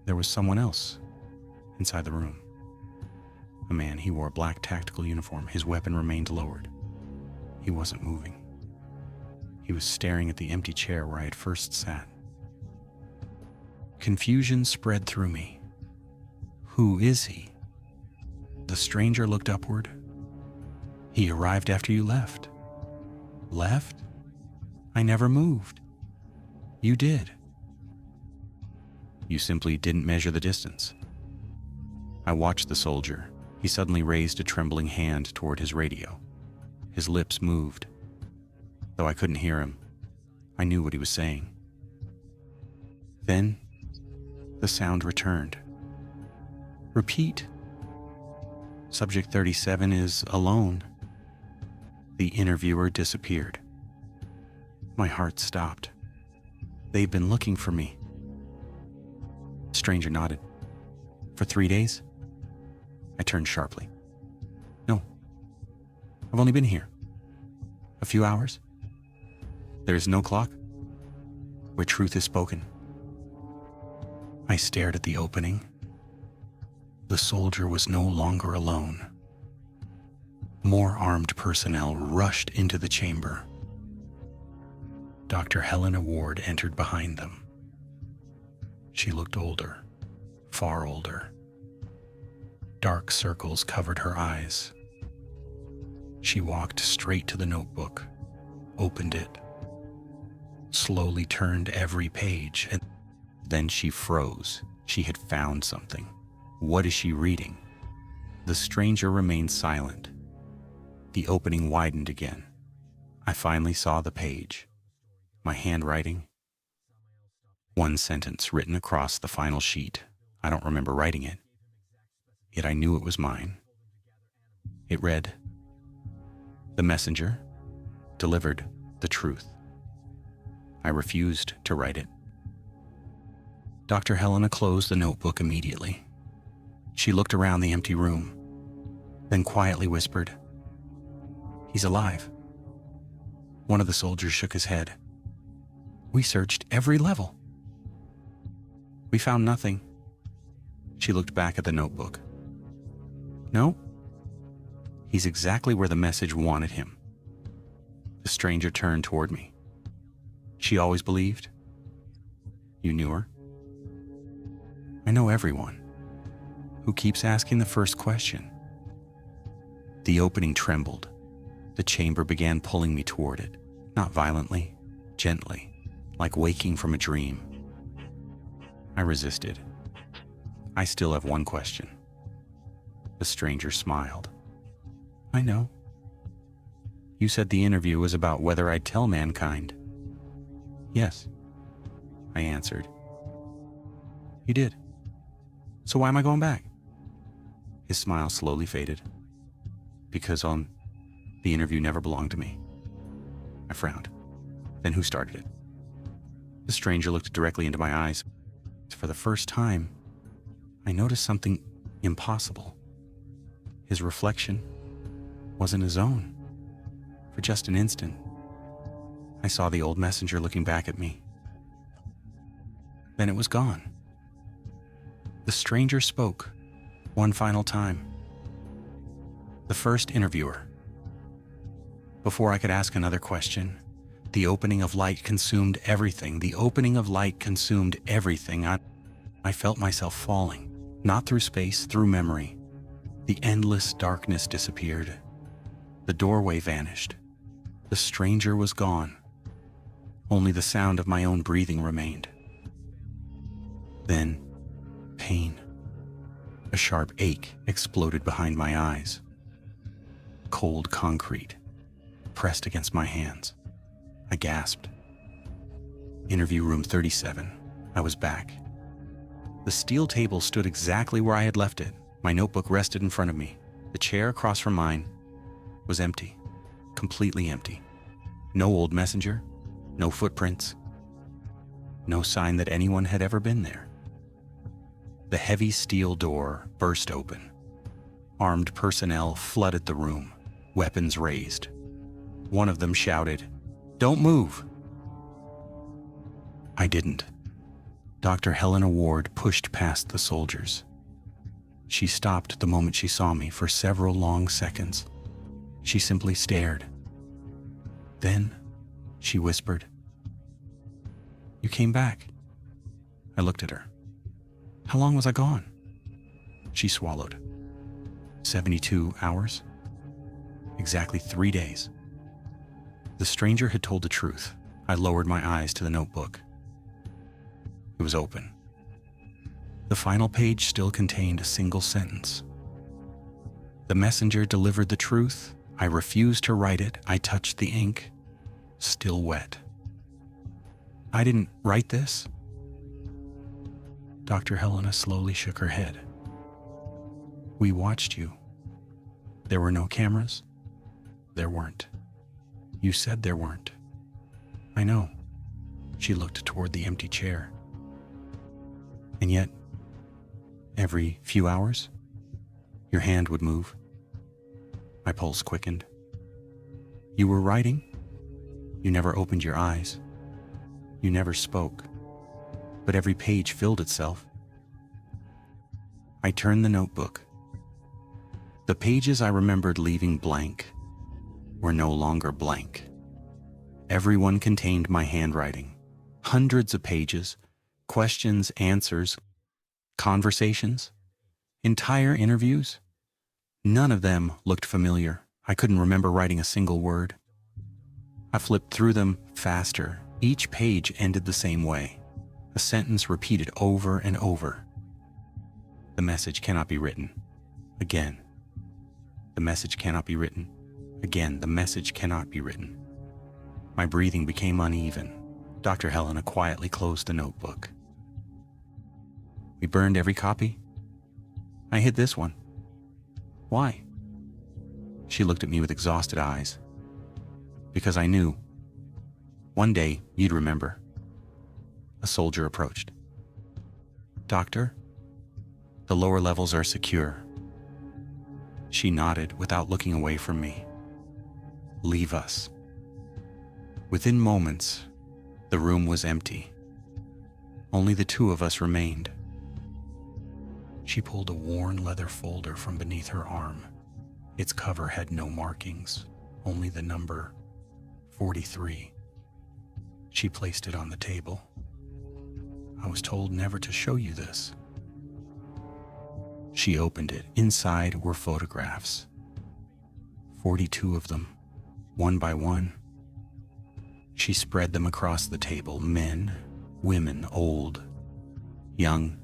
there was someone else inside the room. A man. He wore a black tactical uniform. His weapon remained lowered. He wasn't moving. He was staring at the empty chair where I had first sat. Confusion spread through me. Who is he? The stranger looked upward. He arrived after you left. Left? I never moved. You did. You simply didn't measure the distance. I watched the soldier. He suddenly raised a trembling hand toward his radio. His lips moved. Though I couldn't hear him, I knew what he was saying. Then, the sound returned. Repeat. Subject 37 is alone. The interviewer disappeared. My heart stopped. They've been looking for me. The stranger nodded. For 3 days? I turned sharply. No. I've only been here. A few hours. There is no clock where truth is spoken. I stared at the opening. The soldier was no longer alone. More armed personnel rushed into the chamber. Dr. Helena Ward entered behind them. She looked older, far older. Dark circles covered her eyes. She walked straight to the notebook, opened it, slowly turned every page, and then she froze. She had found something. What is she reading? The stranger remained silent. The opening widened again. I finally saw the page. My handwriting. One sentence written across the final sheet. I don't remember writing it. Yet I knew it was mine. It read, "The messenger delivered the truth." I refused to write it. Dr. Helena closed the notebook immediately. She looked around the empty room, then quietly whispered, "He's alive." One of the soldiers shook his head. "We searched every level." We found nothing. She looked back at the notebook. No? He's exactly where the message wanted him. The stranger turned toward me. She always believed? You knew her? I know everyone. Who keeps asking the first question? The opening trembled. The chamber began pulling me toward it, not violently, gently, like waking from a dream. I resisted. I still have one question. The stranger smiled. I know. You said the interview was about whether I'd tell mankind. Yes, I answered. You did. So why am I going back? His smile slowly faded. Because the interview never belonged to me. I frowned. Then who started it? The stranger looked directly into my eyes. For the first time, I noticed something impossible. His reflection wasn't his own. For just an instant, I saw the old messenger looking back at me. Then it was gone. The stranger spoke one final time. The first interviewer. Before I could ask another question, the opening of light consumed everything. The opening of light consumed everything. I felt myself falling, not through space, through memory. The endless darkness disappeared. The doorway vanished. The stranger was gone. Only the sound of my own breathing remained. Then, pain. A sharp ache exploded behind my eyes. Cold concrete pressed against my hands. I gasped. Interview room 37. I was back. The steel table stood exactly where I had left it. My notebook rested in front of me. The chair across from mine was empty. Completely empty. No old messenger. No footprints. No sign that anyone had ever been there. The heavy steel door burst open. Armed personnel flooded the room, weapons raised. One of them shouted, "Don't move!" I didn't. Dr. Helena Ward pushed past the soldiers. She stopped the moment she saw me for several long seconds. She simply stared. Then, she whispered, "You came back." I looked at her. How long was I gone? She swallowed. 72 hours? Exactly 3 days. The stranger had told the truth. I lowered my eyes to the notebook. It was open. The final page still contained a single sentence. The messenger delivered the truth. I refused to write it. I touched the ink. Still wet. I didn't write this. Dr. Helena slowly shook her head. We watched you. There were no cameras. There weren't. You said there weren't. I know. She looked toward the empty chair. And yet, every few hours, your hand would move. My pulse quickened. You were writing. You never opened your eyes. You never spoke. But every page filled itself. I turned the notebook. The pages I remembered leaving blank were no longer blank. Every one contained my handwriting. Hundreds of pages, questions, answers, conversations, entire interviews. None of them looked familiar. I couldn't remember writing a single word. I flipped through them faster. Each page ended the same way. A sentence repeated over and over. The message cannot be written. Again. The message cannot be written. Again, the message cannot be written. My breathing became uneven. Dr. Helena quietly closed the notebook. We burned every copy. I hid this one. Why? She looked at me with exhausted eyes. Because I knew. One day, you'd remember. A soldier approached. Doctor, the lower levels are secure. She nodded without looking away from me. Leave us. Within moments, the room was empty. Only the two of us remained. She pulled a worn leather folder from beneath her arm. Its cover had no markings, only the number 43. She placed it on the table. I was told never to show you this. She opened it. Inside were photographs. 42 of them, one by one. She spread them across the table. Men, women, old, young,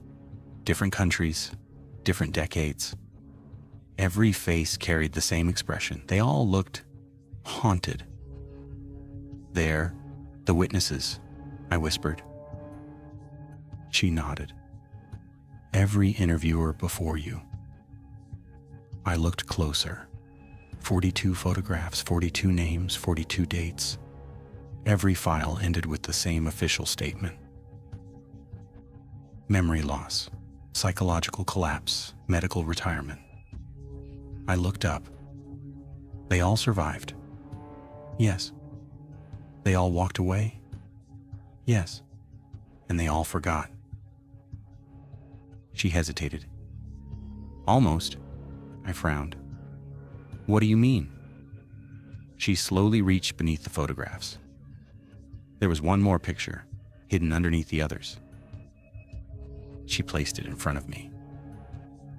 different countries, different decades. Every face carried the same expression. They all looked haunted. There, the witnesses, I whispered. She nodded. Every interviewer before you. I looked closer. 42 photographs, 42 names, 42 dates. Every file ended with the same official statement. Memory loss, psychological collapse, medical retirement. I looked up. They all survived. Yes. They all walked away. Yes. And they all forgot. She hesitated. Almost. I frowned. What do you mean? She slowly reached beneath the photographs. There was one more picture, hidden underneath the others. She placed it in front of me.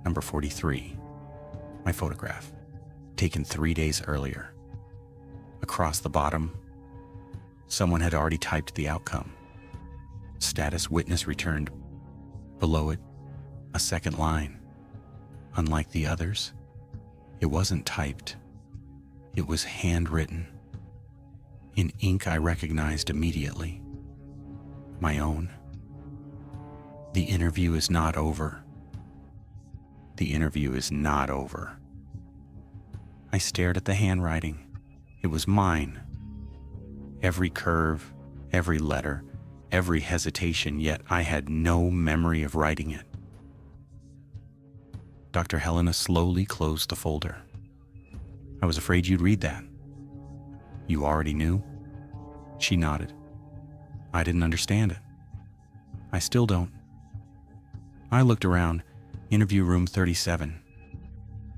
Number 43. My photograph, taken 3 days earlier. Across the bottom, someone had already typed the outcome. Status witness returned. Below it, a second line. Unlike the others, it wasn't typed. It was handwritten. In ink I recognized immediately. My own. The interview is not over. The interview is not over. I stared at the handwriting. It was mine. Every curve, every letter, every hesitation, yet I had no memory of writing it. Dr. Helena slowly closed the folder. I was afraid you'd read that. You already knew? She nodded. I didn't understand it. I still don't. I looked around. Interview room 37.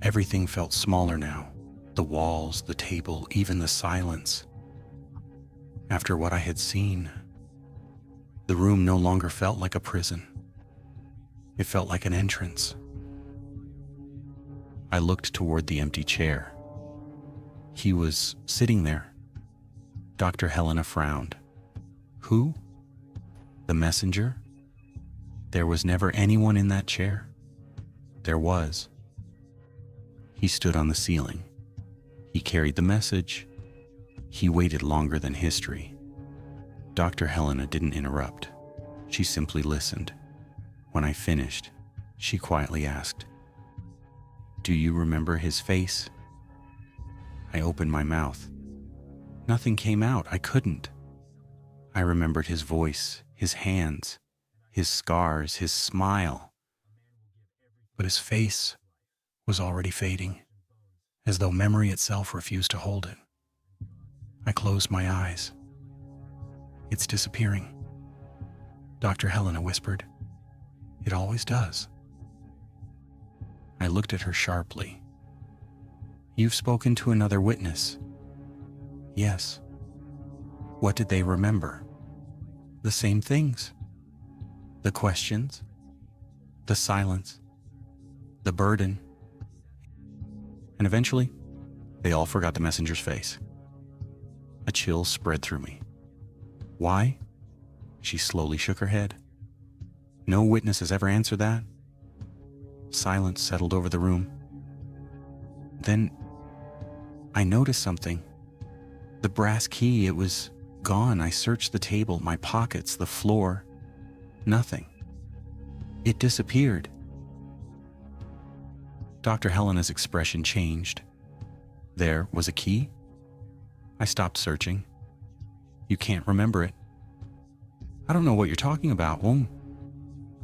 Everything felt smaller now. The walls, the table, even the silence. After what I had seen, the room no longer felt like a prison. It felt like an entrance. I looked toward the empty chair. He was sitting there. Dr. Helena frowned. Who? The messenger? There was never anyone in that chair. There was. He stood on the ceiling. He carried the message. He waited longer than history. Dr. Helena didn't interrupt. She simply listened. When I finished, she quietly asked, Do you remember his face? I opened my mouth. Nothing came out. I couldn't. I remembered his voice, his hands, his scars, his smile. But his face was already fading, as though memory itself refused to hold it. I closed my eyes. It's disappearing. Dr. Helena whispered. It always does. I looked at her sharply. You've spoken to another witness. Yes. What did they remember? The same things. The questions, the silence, the burden. And eventually, they all forgot the messenger's face. A chill spread through me. Why? She slowly shook her head. No witness has ever answered that. Silence settled over the room. Then I noticed something. The brass key, it was gone. I searched the table, my pockets, the floor. Nothing. It disappeared. Dr. Helena's expression changed. There was a key? I stopped searching. You can't remember it. I don't know what you're talking about. Well,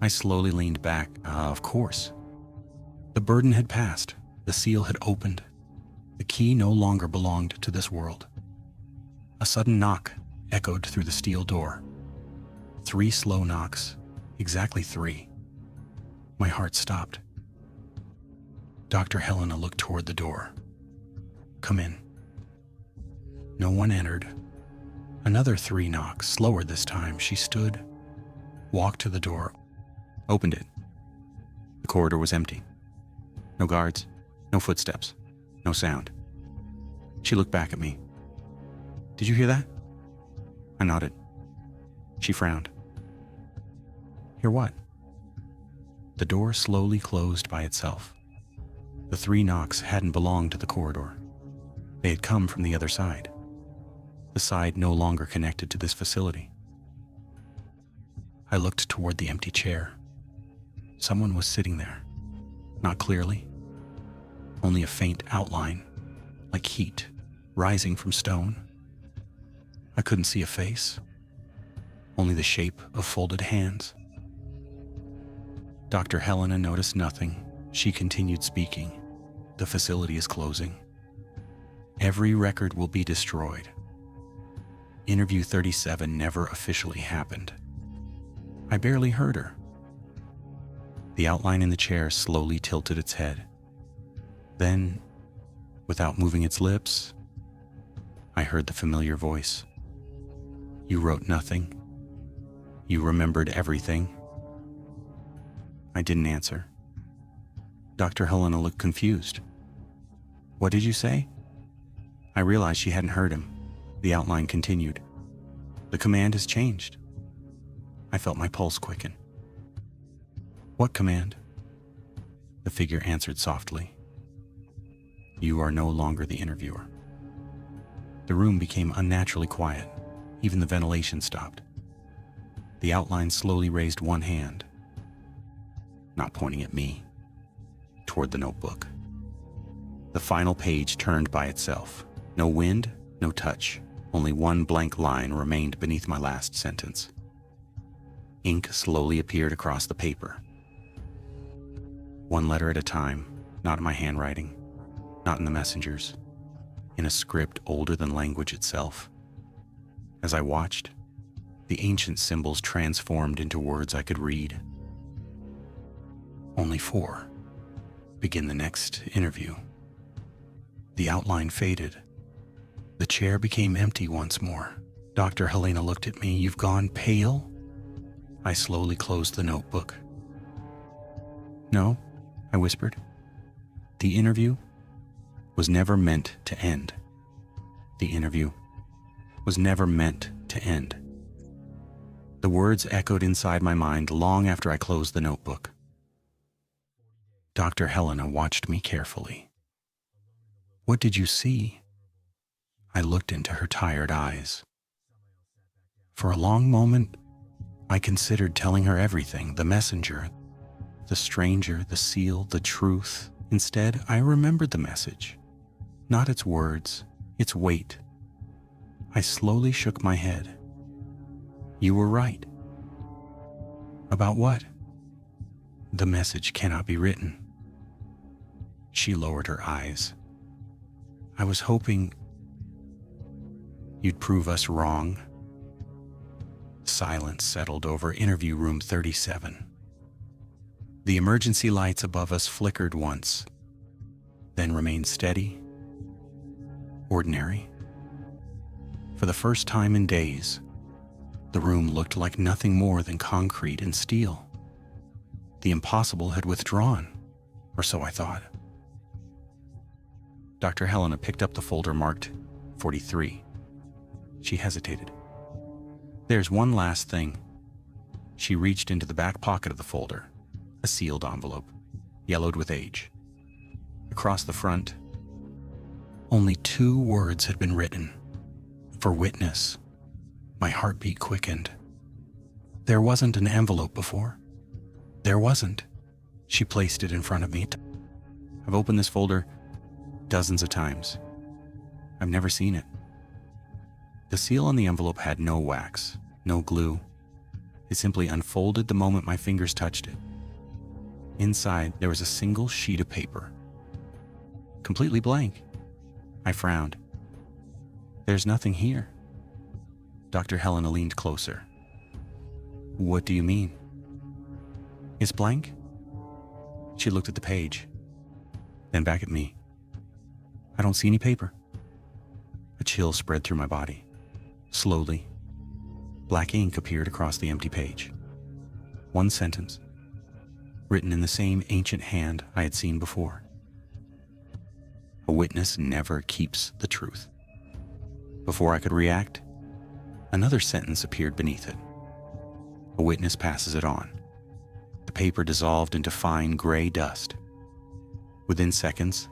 I slowly leaned back. Of course. The burden had passed. The seal had opened. The key no longer belonged to this world. A sudden knock echoed through the steel door. 3 slow knocks, Exactly 3. My heart stopped. Dr. Helena looked toward the door. "Come in." No one entered. Another 3 knocks, slower this time. She stood, walked to the door, opened it. The corridor was empty. No guards, no footsteps, no sound. She looked back at me. "Did you hear that?" I nodded. She frowned. "Hear what?" The door slowly closed by itself. The 3 knocks hadn't belonged to the corridor. They had come from the other side. The side no longer connected to this facility. I looked toward the empty chair. Someone was sitting there. Not clearly. Only a faint outline, like heat, rising from stone. I couldn't see a face. Only the shape of folded hands. Dr. Helena noticed nothing. She continued speaking. "The facility is closing. Every record will be destroyed. Interview 37 never officially happened." I barely heard her. The outline in the chair slowly tilted its head. Then, without moving its lips, I heard the familiar voice. "You wrote nothing. You remembered everything." I didn't answer. Dr. Helena looked confused. "What did you say?" I realized she hadn't heard him. The outline continued. "The command has changed." I felt my pulse quicken. "What command?" The figure answered softly. "You are no longer the interviewer." The room became unnaturally quiet. Even the ventilation stopped. The outline slowly raised one hand, not pointing at me, toward the notebook. The final page turned by itself. No wind, no touch. Only one blank line remained beneath my last sentence. Ink slowly appeared across the paper. One letter at a time, not in my handwriting, not in the messenger's, in a script older than language itself. As I watched, the ancient symbols transformed into words I could read. "Only 4. Begin the next interview." The outline faded. The chair became empty once more. Dr. Helena looked at me. "You've gone pale?" I slowly closed the notebook. "No," I whispered. "The interview was never meant to end. The interview was never meant to end." The words echoed inside my mind long after I closed the notebook. Dr. Helena watched me carefully. "What did you see?" I looked into her tired eyes. For a long moment, I considered telling her everything, the messenger, the stranger, the seal, the truth. Instead, I remembered the message. Not its words, its weight. I slowly shook my head. "You were right." "About what?" "The message cannot be written." She lowered her eyes. "I was hoping you'd prove us wrong." Silence settled over interview room 37. The emergency lights above us flickered once, then remained steady, ordinary. For the first time in days, the room looked like nothing more than concrete and steel. The impossible had withdrawn, or so I thought. Dr. Helena picked up the folder marked 43. She hesitated. "There's one last thing." She reached into the back pocket of the folder, a sealed envelope, yellowed with age. Across the front, only 2 words had been written. "For witness." My heartbeat quickened. There wasn't an envelope before. There wasn't. She placed it in front of me. "I've opened this folder dozens of times. I've never seen it." The seal on the envelope had no wax, no glue. It simply unfolded the moment my fingers touched it. Inside, there was a single sheet of paper. Completely blank. I frowned. "There's nothing here." Dr. Helena leaned closer. "What do you mean?" It's blank? She looked at the page, then back at me. I don't see any paper. A chill spread through my body. Slowly, black ink appeared across the empty page. One sentence, written in the same ancient hand I had seen before. A witness never keeps the truth. Before I could react, another sentence appeared beneath it. A witness passes it on. The paper dissolved into fine gray dust. Within seconds,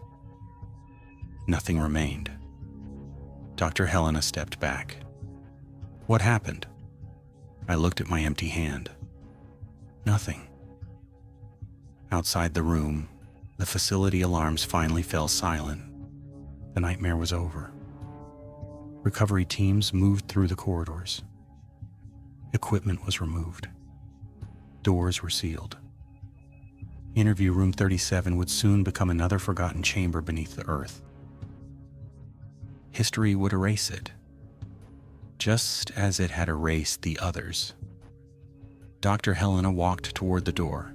nothing remained. Dr. Helena stepped back. What happened? I looked at my empty hand. Nothing. Outside the room, the facility alarms finally fell silent. The nightmare was over. Recovery teams moved through the corridors. Equipment was removed. Doors were sealed. Interview room 37 would soon become another forgotten chamber beneath the earth. History would erase it, just as it had erased the others. Dr. Helena walked toward the door.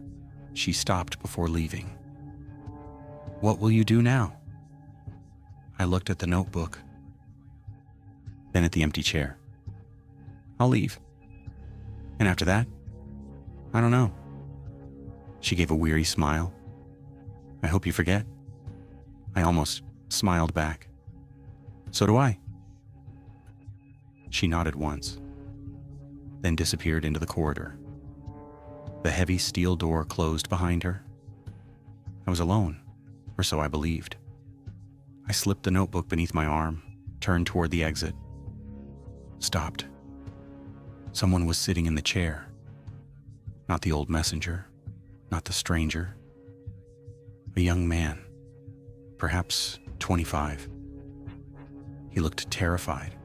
She stopped before leaving. What will you do now? I looked at the notebook, then at the empty chair. I'll leave. And after that, I don't know. She gave a weary smile. I hope you forget. I almost smiled back. So do I. She nodded once, then disappeared into the corridor. The heavy steel door closed behind her. I was alone, or so I believed. I slipped the notebook beneath my arm, turned toward the exit. Stopped. Someone was sitting in the chair. Not the old messenger, not the stranger. A young man, perhaps 25. He looked terrified.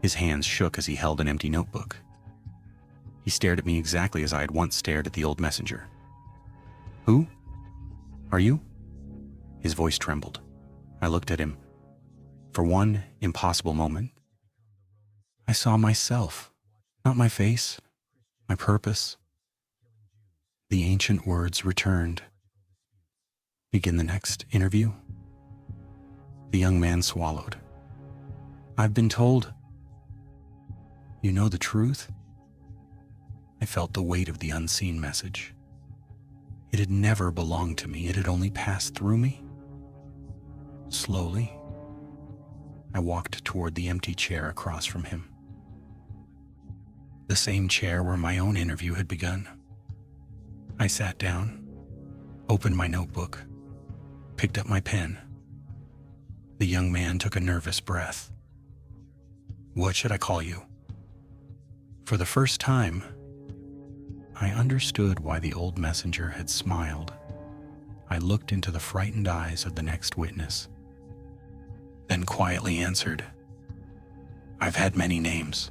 His hands shook as he held an empty notebook. He stared at me exactly as I had once stared at the old messenger. Who? Are you? His voice trembled. I looked at him. For one impossible moment, I saw myself, not my face, my purpose. The ancient words returned. Begin the next interview? The young man swallowed. I've been told. You know the truth? I felt the weight of the unseen message. It had never belonged to me. It had only passed through me. Slowly, I walked toward the empty chair across from him. The same chair where my own interview had begun. I sat down, opened my notebook, picked up my pen. The young man took a nervous breath. What should I call you? For the first time, I understood why the old messenger had smiled. I looked into the frightened eyes of the next witness, then quietly answered, I've had many names.